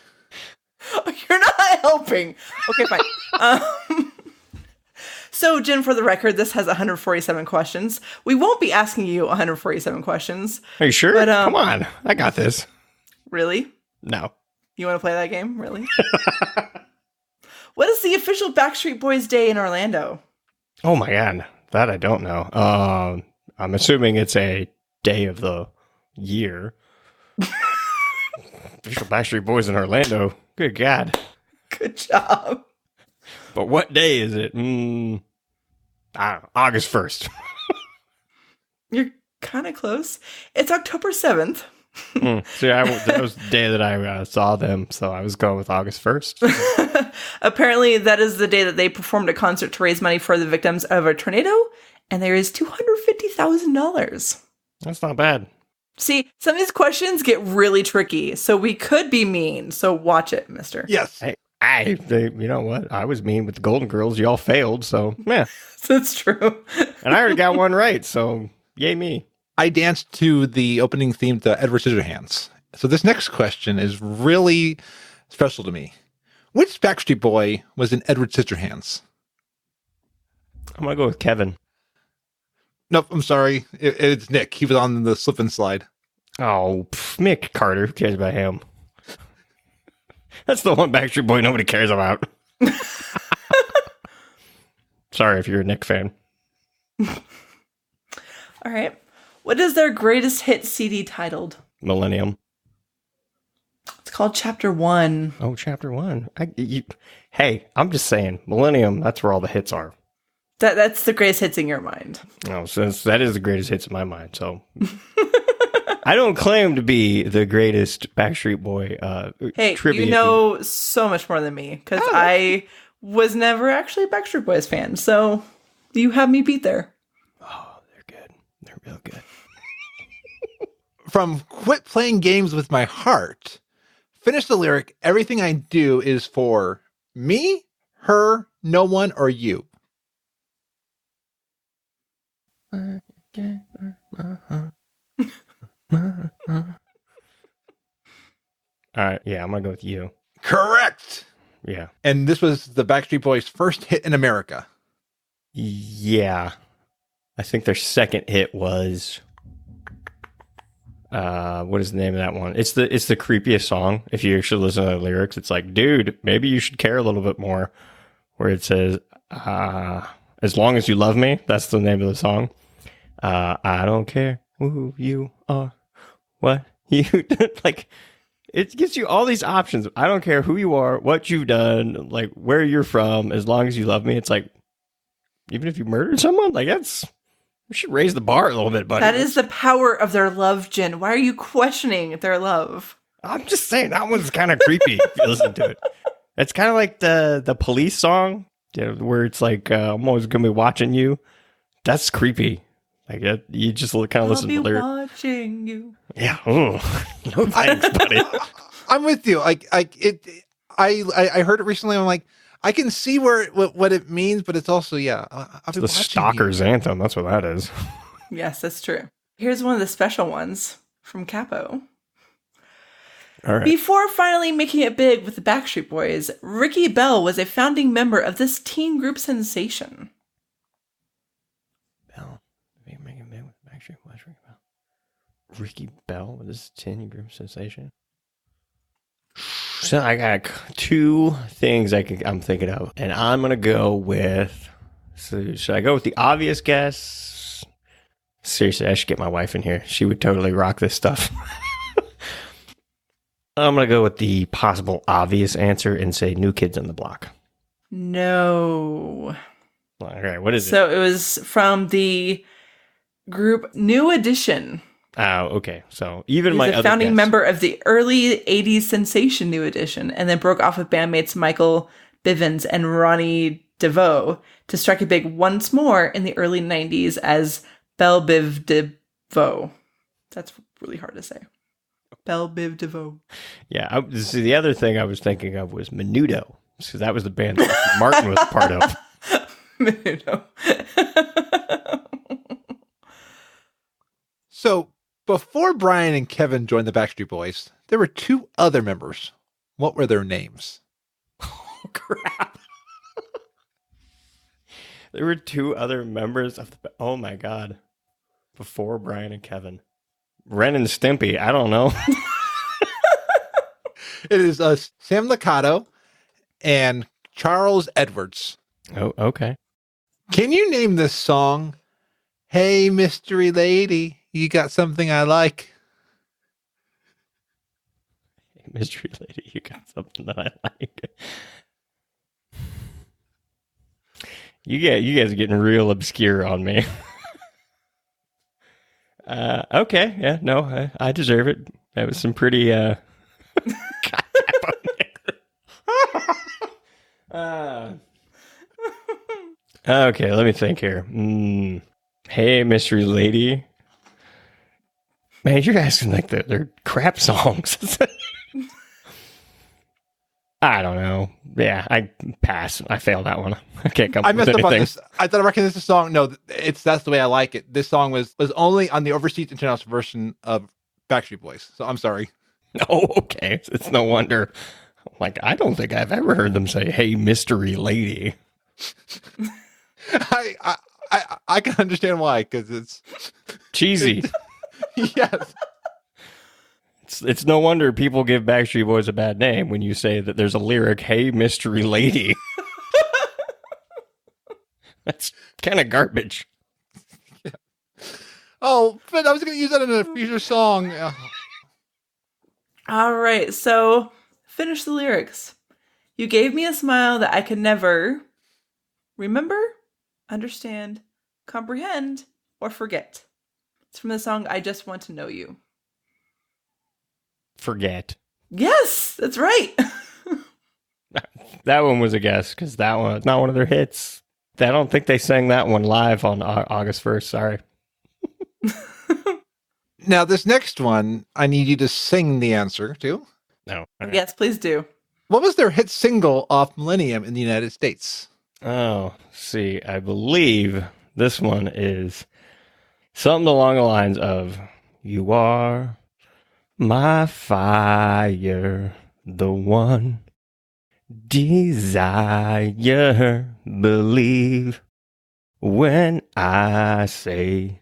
You're not helping. Okay, fine. So, Jen, for the record, this has 147 questions. We won't be asking you 147 questions. Are you sure? But, Come on. I got this. Really? No. You want to play that game? Really? What is the official Backstreet Boys Day in Orlando? Oh, my God. That I don't know. I'm assuming it's a day of the year. Official Backstreet Boys in Orlando. Good God. Good job. But what day is it? I don't know. August 1st. You're kind of close. It's October 7th. See, that was the day that I saw them, so I was going with August 1st. Apparently, that is the day that they performed a concert to raise money for the victims of a tornado, and there is $250,000. That's not bad. See, some of these questions get really tricky, so we could be mean. So watch it, mister. Yes. You know what? I was mean with the Golden Girls. Y'all failed, so yeah. That's true. And I already got one right, so yay me. I danced to the opening theme to Edward Scissorhands. So this next question is really special to me. Which Backstreet Boy was in Edward Scissorhands? I'm going to go with Kevin. Nope, I'm sorry. It's Nick. He was on the slip and slide. Oh, Mick Carter. Who cares about him? That's the one Backstreet Boy nobody cares about. Sorry if you're a Nick fan. All right. What is their greatest hit CD titled? Millennium. It's called Chapter 1. Oh, Chapter 1. Hey, I'm just saying, Millennium, that's where all the hits are. That's the greatest hits in your mind. Oh, so that is the greatest hits in my mind. So I don't claim to be the greatest Backstreet Boy hey, trivia. You know so much more than me because I was never actually a Backstreet Boys fan. So you have me beat there. Oh, they're good. They're real good. From Quit Playing Games with My Heart, finish the lyric, everything I do is for me, her, no one, or you. Yeah, I'm gonna go with you. Correct. Yeah. And this was the Backstreet Boys' first hit in America. Yeah. I think their second hit was what is the name of that one? It's the creepiest song. If you actually listen to the lyrics, it's like, dude, maybe you should care a little bit more. Where it says, as long as you love me, that's the name of the song. I don't care who you are, what you like. It gives you all these options. I don't care who you are, what you've done, like where you're from, as long as you love me. It's like, even if you murdered someone, like we should raise the bar a little bit, buddy. That is the power of their love, Jen. Why are you questioning their love? I'm just saying that one's kind of creepy if you listen to it. It's kind of like the Police song, where it's like, I'm always going to be watching you. That's creepy. Like you just kind of listen to the lyrics. Watching you. Yeah. Ooh. No thanks, buddy. I'm with you. I heard it recently. I'm like, I can see what it means, but it's also It's the stalker's anthem. That's what that is. Yes, that's true. Here's one of the special ones from Capo. All right. Before finally making it big with the Backstreet Boys, Ricky Bell was a founding member of this teen group sensation. Bell. Making it big with the Backstreet Boys. Ricky Bell with this teen group sensation. So I got two things I'm thinking of, and I'm gonna go with. So should I go with the obvious guess? Seriously, I should get my wife in here. She would totally rock this stuff. I'm gonna go with the possible obvious answer and say New Kids on the Block. No. All right, what is it? So it was from the group New Edition. Oh, okay. So even He's my a other founding guess. member of the early 80s sensation New Edition, and then broke off with bandmates Michael Bivens and Ronnie DeVoe to strike it big once more in the early 90s as Belle Biv DeVoe. That's really hard to say. Belle Biv DeVoe. Yeah, see, the other thing I was thinking of was Menudo, because that was the band that Martin was a part of. Menudo. So before Brian and Kevin joined the Backstreet Boys, there were two other members. What were their names? Oh, crap. There were two other members of the... Oh, my God. Before Brian and Kevin. Ren and Stimpy. I don't know. It is Sam Liccato and Charles Edwards. Oh, okay. Can you name this song? Hey, mystery lady, you got something I like. Hey, mystery lady, you got something that I like. You guys are getting real obscure on me. Okay, yeah, no, I deserve it. That was some pretty okay, let me think here. Hey, mystery lady. Man, you're asking like they're crap songs. I don't know. Yeah, I pass. I failed that one. I can't come up with anything. On this. I thought I recognized this song. No, that's the way I like it. This song was only on the overseas international version of Backstreet Boys. So I'm sorry. Oh, okay. It's no wonder. Like, I don't think I've ever heard them say, "Hey, mystery lady." I can understand why, because it's cheesy. Yes. It's no wonder people give Backstreet Boys a bad name when you say that there's a lyric, "Hey, mystery lady." That's kind of garbage. Yeah. Oh, but I was going to use that in a future song. All right, so finish the lyrics. You gave me a smile that I could never remember, understand, comprehend, or forget. It's from the song I Just Want to Know You. Forget. Yes, that's right. That one was a guess, because that one, not one of their hits. I don't think they sang that one live on August 1st. Sorry. Now, this next one, I need you to sing the answer to. No. Right. Yes, please do. What was their hit single off Millennium in the United States? Oh, see, I believe this one is something along the lines of, "You are my fire, the one desire, believe when I say,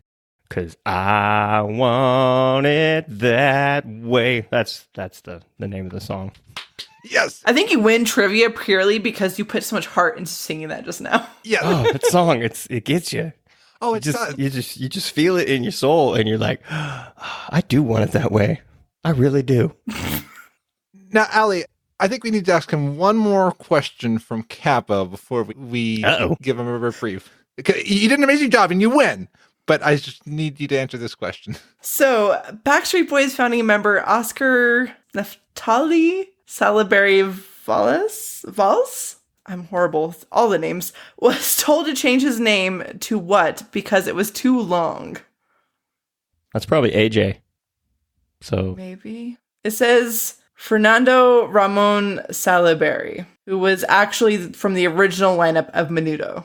'cause I want it that way." That's the name of the song. Yes. I think you win trivia purely because you put so much heart into singing that just now. Yeah. Oh, that song, it gets you. Oh, it's you just feel it in your soul, and you're like, I do want it that way. I really do. Now, Ali, I think we need to ask him one more question from Kappa before we give him a reprieve. You did an amazing job and you win, but I just need you to answer this question. So, Backstreet Boys founding member Oscar Neftali Salaberry Valls? I'm horrible with all the names. Was told to change his name to what because it was too long. That's probably AJ. So maybe. It says Fernando Ramon Salaberry, who was actually from the original lineup of Menudo.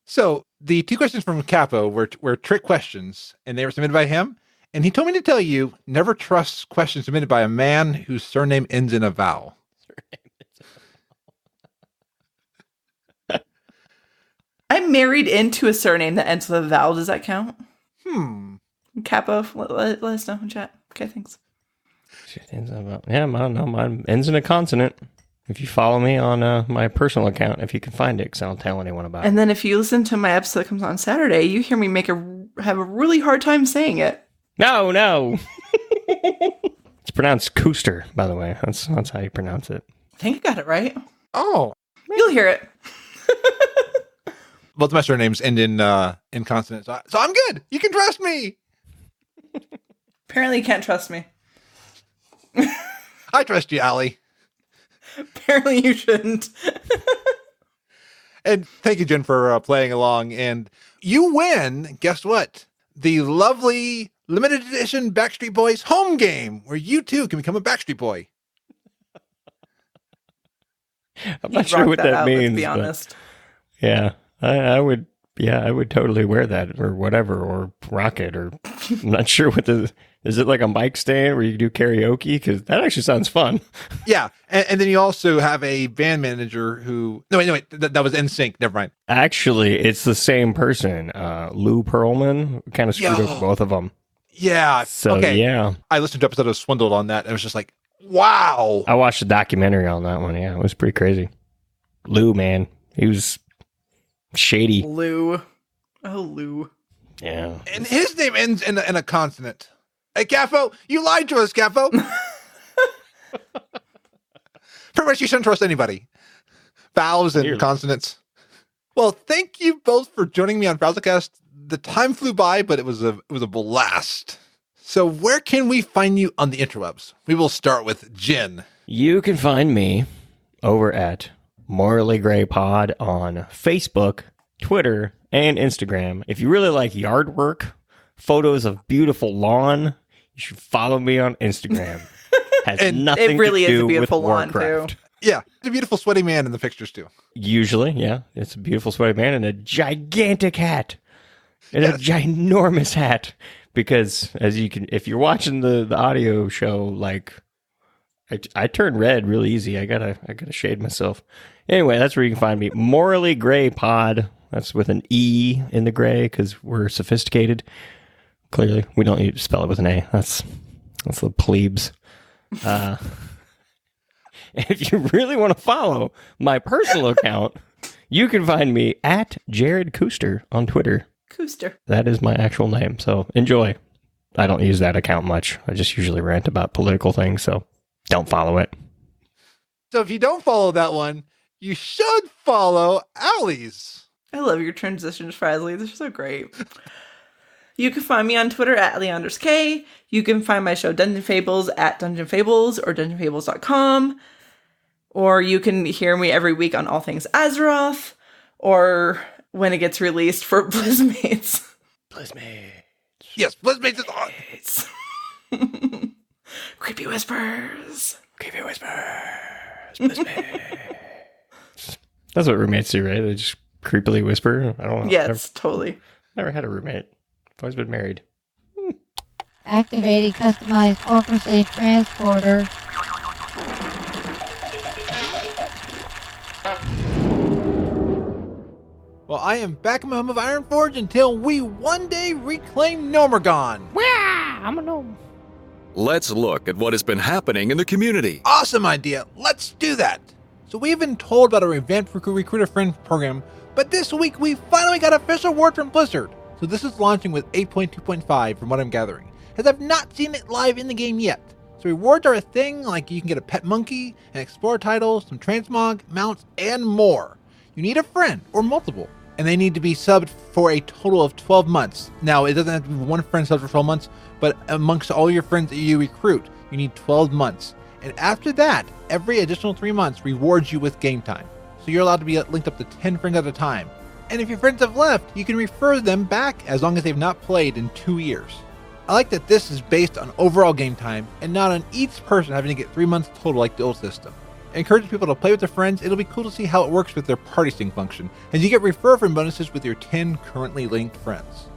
So the two questions from Capo were trick questions, and they were submitted by him. And he told me to tell you, never trust questions submitted by a man whose surname ends in a vowel. I'm married into a surname that ends with a vowel. Does that count? Capo, let us know in chat. Okay, thanks. Yeah, I don't know. Mine ends in a consonant. If you follow me on my personal account, if you can find it, because I don't tell anyone about it. And then if you listen to my episode that comes on Saturday, you hear me have a really hard time saying it. No. It's pronounced Cooster, by the way. That's how you pronounce it. I think I got it right. Oh. You'll hear it. Both my surnames end in consonants, so I'm good. You can trust me. Apparently you can't trust me. I trust you, Ali. Apparently you shouldn't. And thank you, Jen, for playing along. And you win, guess what? The lovely limited edition Backstreet Boys home game, where you too can become a Backstreet Boy. I'm not sure what that means. Let's be honest. Yeah, I would. Yeah, I would totally wear that or whatever, or rock it, or I'm not sure what is it like a mic stand where you do karaoke? Because that actually sounds fun. Yeah, and then you also have a band manager who... No, wait, that was NSYNC. Never mind. Actually, it's the same person. Lou Pearlman kind of screwed up both of them. Yeah. So, okay. Yeah. I listened to an episode of Swindled on that, and it was just like, wow. I watched a documentary on that one. Yeah, it was pretty crazy. Lou, man, he was shady. Lou. Oh, Lou. Yeah. And his name ends in a consonant. Hey, Capo, you lied to us, Capo. Pretty much you shouldn't trust anybody. Vowels and consonants. Well, thank you both for joining me on FrazlCast. The time flew by, but it was a blast. So where can we find you on the interwebs? We will start with Jen. You can find me over at Morally Gray Pod on Facebook, Twitter, and Instagram. If you really like yard work, photos of beautiful lawn, you should follow me on Instagram. Has nothing it really to do is a beautiful with lawn Warcraft. too. Yeah, it's a beautiful sweaty man in the pictures too. Usually, yeah. It's a beautiful sweaty man and a gigantic hat. And a ginormous hat. Because as you can, if you're watching the audio show, like I turn red real easy. I gotta shade myself. Anyway, that's where you can find me. Morally Gray Pod. That's with an E in the gray because we're sophisticated. Clearly, we don't need to spell it with an A. That's the plebes. If you really want to follow my personal account, you can find me at Jared Cooster on Twitter. Cooster. That is my actual name, so enjoy. I don't use that account much. I just usually rant about political things, so don't follow it. So if you don't follow that one, you should follow Ali's. I love your transitions, Frazley. They're so great. You can find me on Twitter at @LeandersK. You can find my show Dungeon Fables at Dungeon Fables or DungeonFables.com. Or you can hear me every week on All Things Azeroth. Or when it gets released for BlizzMates. BlizzMates. Yes, BlizzMates is on. Creepy Whispers. Creepy Whispers. BlizzMates. That's what roommates do, right? They just creepily whisper. I don't know. Yes, totally. Never had a roommate. I've always been married. Activating customized Orphan Safe transporter. Well, I am back in my home of Ironforge until we one day reclaim Nomergon. I'm a gnome. Let's look at what has been happening in the community. Awesome idea. Let's do that. So we've been told about a revamped Recruiter Friend program, but this week we finally got official word from Blizzard. So this is launching with 8.2.5 from what I'm gathering. as I've not seen it live in the game yet. So rewards are a thing, like you can get a pet monkey, an explorer title, some transmog, mounts, and more. You need a friend, or multiple, and they need to be subbed for a total of 12 months. Now, it doesn't have to be one friend subbed for 12 months, but amongst all your friends that you recruit, you need 12 months. And after that, every additional 3 months rewards you with game time. So you're allowed to be linked up to 10 friends at a time. And if your friends have left, you can refer them back as long as they've not played in 2 years. I like that this is based on overall game time and not on each person having to get 3 months total like the old system. It encourages people to play with their friends. It'll be cool to see how it works with their party sync function, as you get refer friend bonuses with your 10 currently linked friends.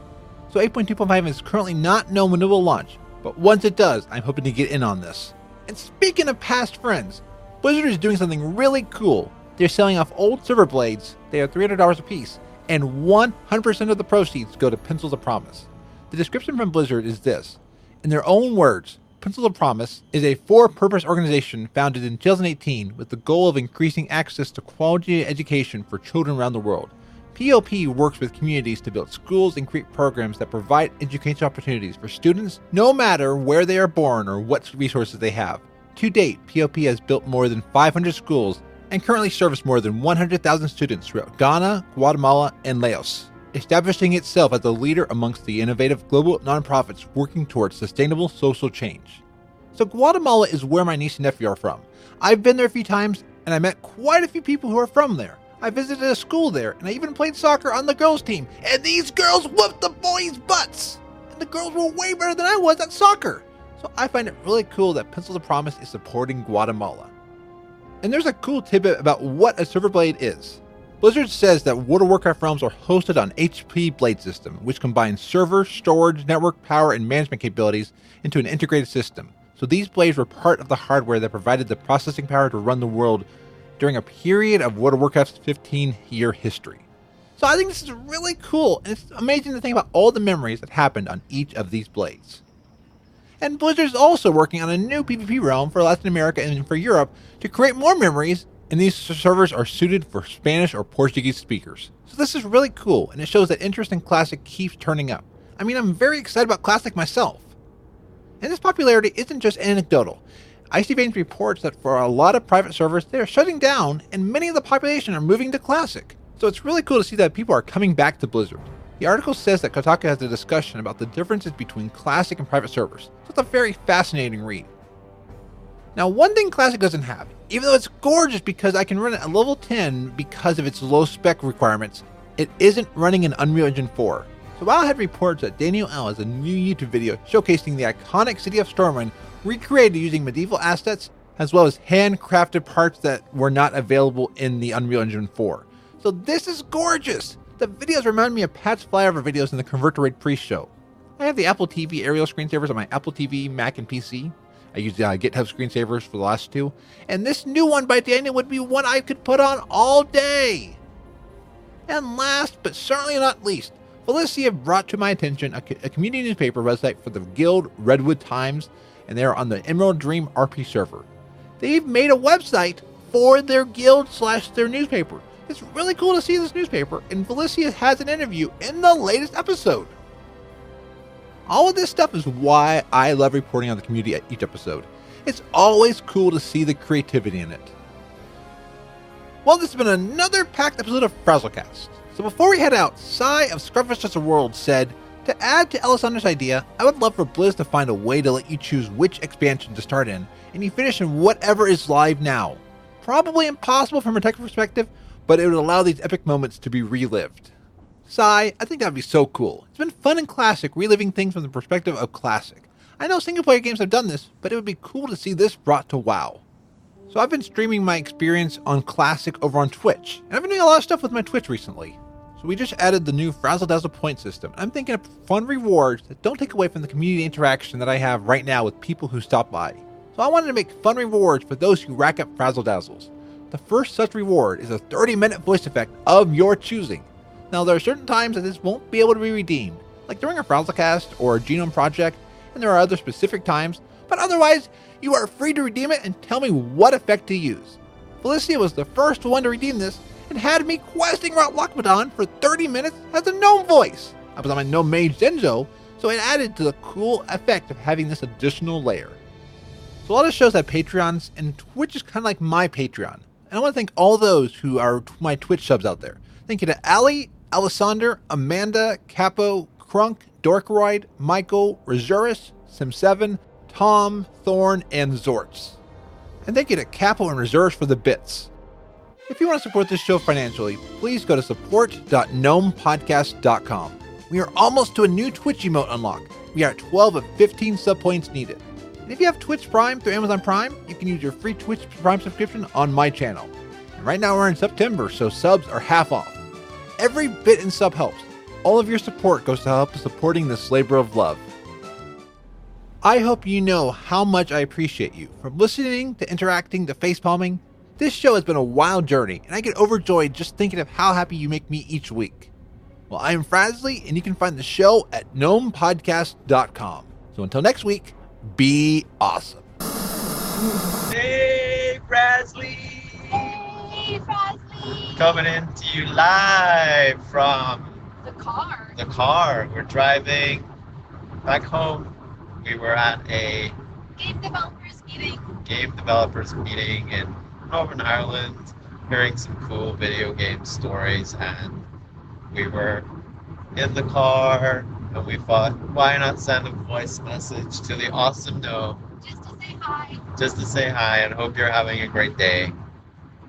So 8.2.5 is currently not known when it will launch, but once it does, I'm hoping to get in on this. And speaking of past friends, Blizzard is doing something really cool. They're selling off old server blades. They are $300 a piece, and 100% of the proceeds go to Pencils of Promise. The description from Blizzard is this. In their own words, Pencils of Promise is a for-purpose organization founded in 2018 with the goal of increasing access to quality education for children around the world. POP works with communities to build schools and create programs that provide educational opportunities for students no matter where they are born or what resources they have. To date, POP has built more than 500 schools and currently serves more than 100,000 students throughout Ghana, Guatemala, and Laos, establishing itself as a leader amongst the innovative global nonprofits working towards sustainable social change. So Guatemala is where my niece and nephew are from. I've been there a few times, and I met quite a few people who are from there. I visited a school there, and I even played soccer on the girls' team, and these girls whooped the boys' butts! And the girls were way better than I was at soccer! So I find it really cool that Pencils of Promise is supporting Guatemala. And there's a cool tidbit about what a server blade is. Blizzard says that World of Warcraft realms are hosted on HP Blade System, which combines server, storage, network power, and management capabilities into an integrated system. So these blades were part of the hardware that provided the processing power to run the world during a period of World of Warcraft's 15-year history. So I think this is really cool, and it's amazing to think about all the memories that happened on each of these blades. And Blizzard is also working on a new PvP realm for Latin America and for Europe to create more memories, and these servers are suited for Spanish or Portuguese speakers. So this is really cool, and it shows that interest in Classic keeps turning up. I mean, I'm very excited about Classic myself. And this popularity isn't just anecdotal. Icy Veins reports that for a lot of private servers, they are shutting down, and many of the population are moving to Classic. So it's really cool to see that people are coming back to Blizzard. The article says that Kotaku has a discussion about the differences between Classic and private servers, so it's a very fascinating read. Now, one thing Classic doesn't have, even though it's gorgeous because I can run it at level 10 because of its low spec requirements, it isn't running in Unreal Engine 4. So I'll have reports that Daniel L has a new YouTube video showcasing the iconic city of Stormwind recreated using medieval assets, as well as handcrafted parts that were not available in the Unreal Engine 4. So this is gorgeous! The videos remind me of Pat's flyover videos in the Convert to Raid pre-show. I have the Apple TV aerial screensavers on my Apple TV, Mac, and PC. I use GitHub screensavers for the last two. And this new one by Daniel would be one I could put on all day! And last, but certainly not least, Felicia brought to my attention a community newspaper website for the Guild Redwood Times, and they are on the Emerald Dream RP server. They've made a website for their guild / their newspaper. It's really cool to see this newspaper, and Felicia has an interview in the latest episode. All of this stuff is why I love reporting on the community at each episode. It's always cool to see the creativity in it. Well, this has been another packed episode of FrazlCast. So before we head out, Sai of Scruffus Just a World said, to add to Alessandra's idea, I would love for Blizz to find a way to let you choose which expansion to start in, and you finish in whatever is live now. Probably impossible from a technical perspective, but it would allow these epic moments to be relived. Sai, I think that would be so cool. It's been fun in Classic, reliving things from the perspective of Classic. I know single-player games have done this, but it would be cool to see this brought to WoW. So I've been streaming my experience on Classic over on Twitch, and I've been doing a lot of stuff with my Twitch recently. So we just added the new FrazzleDazzle point system, and I'm thinking of fun rewards that don't take away from the community interaction that I have right now with people who stop by. So I wanted to make fun rewards for those who rack up FrazzleDazzles. The first such reward is a 30-minute voice effect of your choosing. Now, there are certain times that this won't be able to be redeemed, like during a FrazlCast or a Genome project, and there are other specific times, but otherwise, you are free to redeem it and tell me what effect to use. Felicia was the first one to redeem this, and had me questing Route Lockbaton for 30 minutes as a gnome voice. I was on my gnome mage Zenzo, so so it added to the cool effect of having this additional layer. So a lot of shows have Patreons, and Twitch is kind of like my Patreon. And I want to thank all those who are my Twitch subs out there. Thank you to Ali, Alessander, Amanda, Capo, Crunk, Dorkroyd, Michael, Razuris, Sim7, Tom, Thorn, and Zortz. And thank you to Capo and Razuris for the bits. If you want to support this show financially, please go to support.gnomepodcast.com. We are almost to a new Twitch emote unlock. We are at 12 of 15 sub points needed. And if you have Twitch Prime through Amazon Prime, you can use your free Twitch Prime subscription on my channel. And right now we're in September, so subs are half off. Every bit in sub helps. All of your support goes to help supporting this labor of love. I hope you know how much I appreciate you. From listening to interacting to facepalming, this show has been a wild journey, and I get overjoyed just thinking of how happy you make me each week. Well, I am Frazley, and you can find the show at gnomepodcast.com. So until next week, be awesome. Hey, Frazley! Hey, Frazley! Coming in to you live from The car. the car. We're driving back home. We were at a Game developers meeting in Northern Ireland, hearing some cool video game stories, and we were in the car, and we thought, why not send a voice message to the awesome gnome? Just to say hi and hope you're having a great day.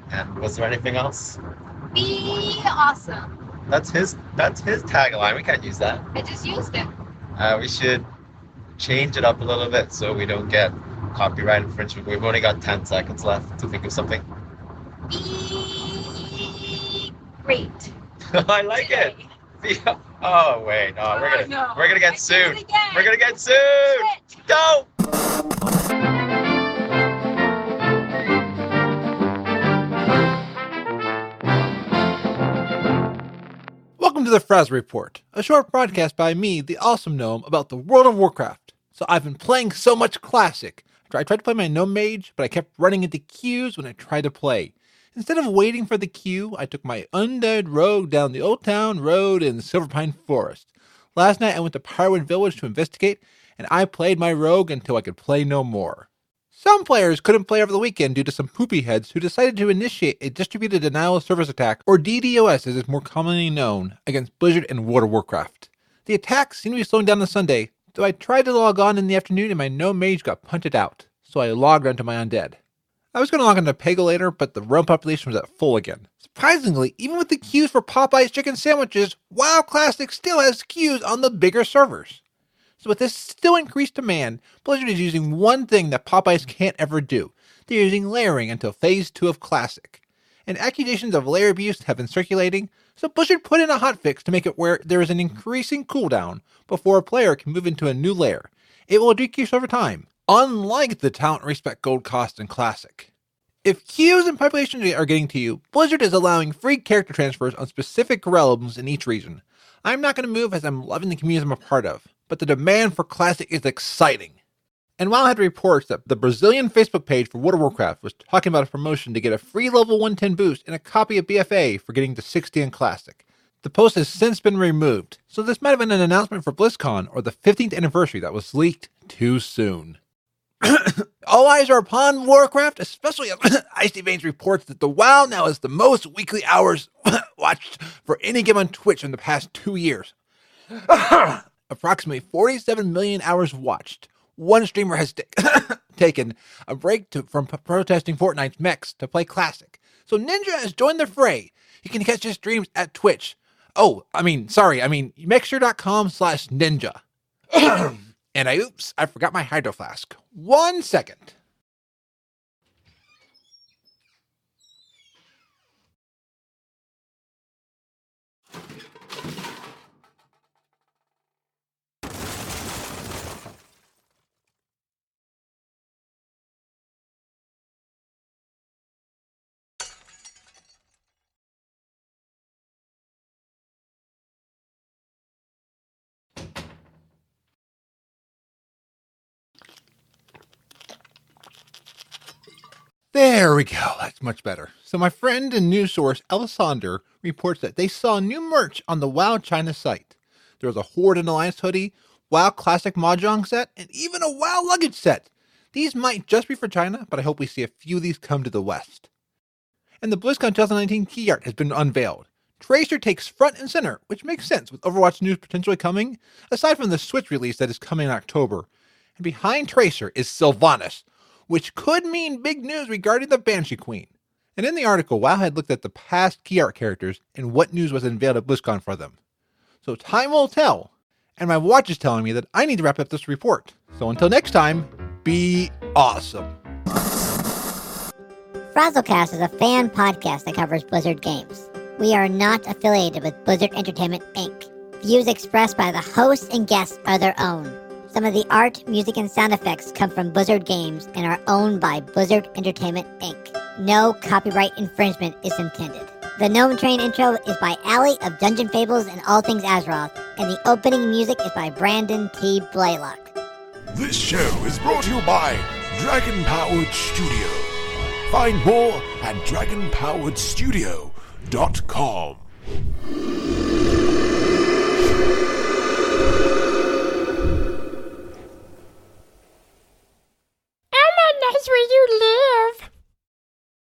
And was there anything else? Be awesome. That's his tagline. We can't use that. I just used it. We should change it up a little bit so we don't get copyright infringement. We've only got 10 seconds left to think of something. Be great. I like today. it. Oh wait, no, we're gonna get sued. We're gonna get sued. Shit. Go. Welcome to the Frazley Report, a short broadcast by me, the awesome gnome, about the World of Warcraft. So I've been playing so much Classic. I tried to play my gnome mage, but I kept running into queues when I tried to play. Instead of waiting for the queue, I took my undead rogue down the Old Town Road in Silverpine Forest. Last night I went to Pyrowind Village to investigate, and I played my rogue until I could play no more. Some players couldn't play over the weekend due to some poopy heads who decided to initiate a distributed denial of service attack, or DDoS as it's more commonly known, against Blizzard and World of Warcraft. The attacks seemed to be slowing down on Sunday, though I tried to log on in the afternoon and my gnome mage got punted out, so I logged onto my undead. I was going to log into Pega later, but the realm population was at full again. Surprisingly, even with the queues for Popeye's chicken sandwiches, WoW Classic still has queues on the bigger servers. So with this still increased demand, Blizzard is using one thing that Popeyes can't ever do. They're using layering until Phase 2 of Classic. And accusations of layer abuse have been circulating, so Blizzard put in a hotfix to make it where there is an increasing cooldown before a player can move into a new layer. It will decrease over time, unlike the talent respect gold cost in Classic. If queues and population are getting to you, Blizzard is allowing free character transfers on specific realms in each region. I'm not going to move as I'm loving the community I'm a part of, but the demand for Classic is exciting. And while I had reports that the Brazilian Facebook page for World of Warcraft was talking about a promotion to get a free level 110 boost and a copy of BFA for getting to 60 in Classic, the post has since been removed, so this might have been an announcement for BlizzCon or the 15th anniversary that was leaked too soon. All eyes are upon Warcraft, especially as Icy Veins reports that the WoW now has the most weekly hours watched for any game on Twitch in the past 2 years. Approximately 47 million hours watched. One streamer has taken a break from protesting Fortnite's mechs to play Classic. So Ninja has joined the fray. You can catch his streams at Twitch. Mixer.com/ninja. And I forgot my hydro flask. 1 second. There we go. That's much better. So my friend and news source Alessander reports that they saw new merch on the WoW China site. There was a Horde and Alliance hoodie, WoW Classic Mahjong set, and even a WoW luggage set. These might just be for China, but I hope we see a few of these come to the West. And the BlizzCon 2019 key art has been unveiled. Tracer takes front and center, which makes sense with Overwatch news potentially coming, aside from the Switch release that is coming in October. And behind Tracer is Sylvanas, which could mean big news regarding the Banshee Queen. And in the article, WoW had looked at the past key art characters and what news was unveiled at BlizzCon for them. So time will tell, and my watch is telling me that I need to wrap up this report. So until next time, be awesome. FrazlCast is a fan podcast that covers Blizzard games. We are not affiliated with Blizzard Entertainment, Inc. Views expressed by the hosts and guests are their own. Some of the art, music, and sound effects come from Blizzard games and are owned by Blizzard Entertainment, Inc. No copyright infringement is intended. The Gnome Train intro is by Ali of Dungeon Fables and All Things Azeroth, and the opening music is by Brandon T. Blaylock. This show is brought to you by Dragon Powered Studio. Find more at dragonpoweredstudio.com. Elma knows where you live.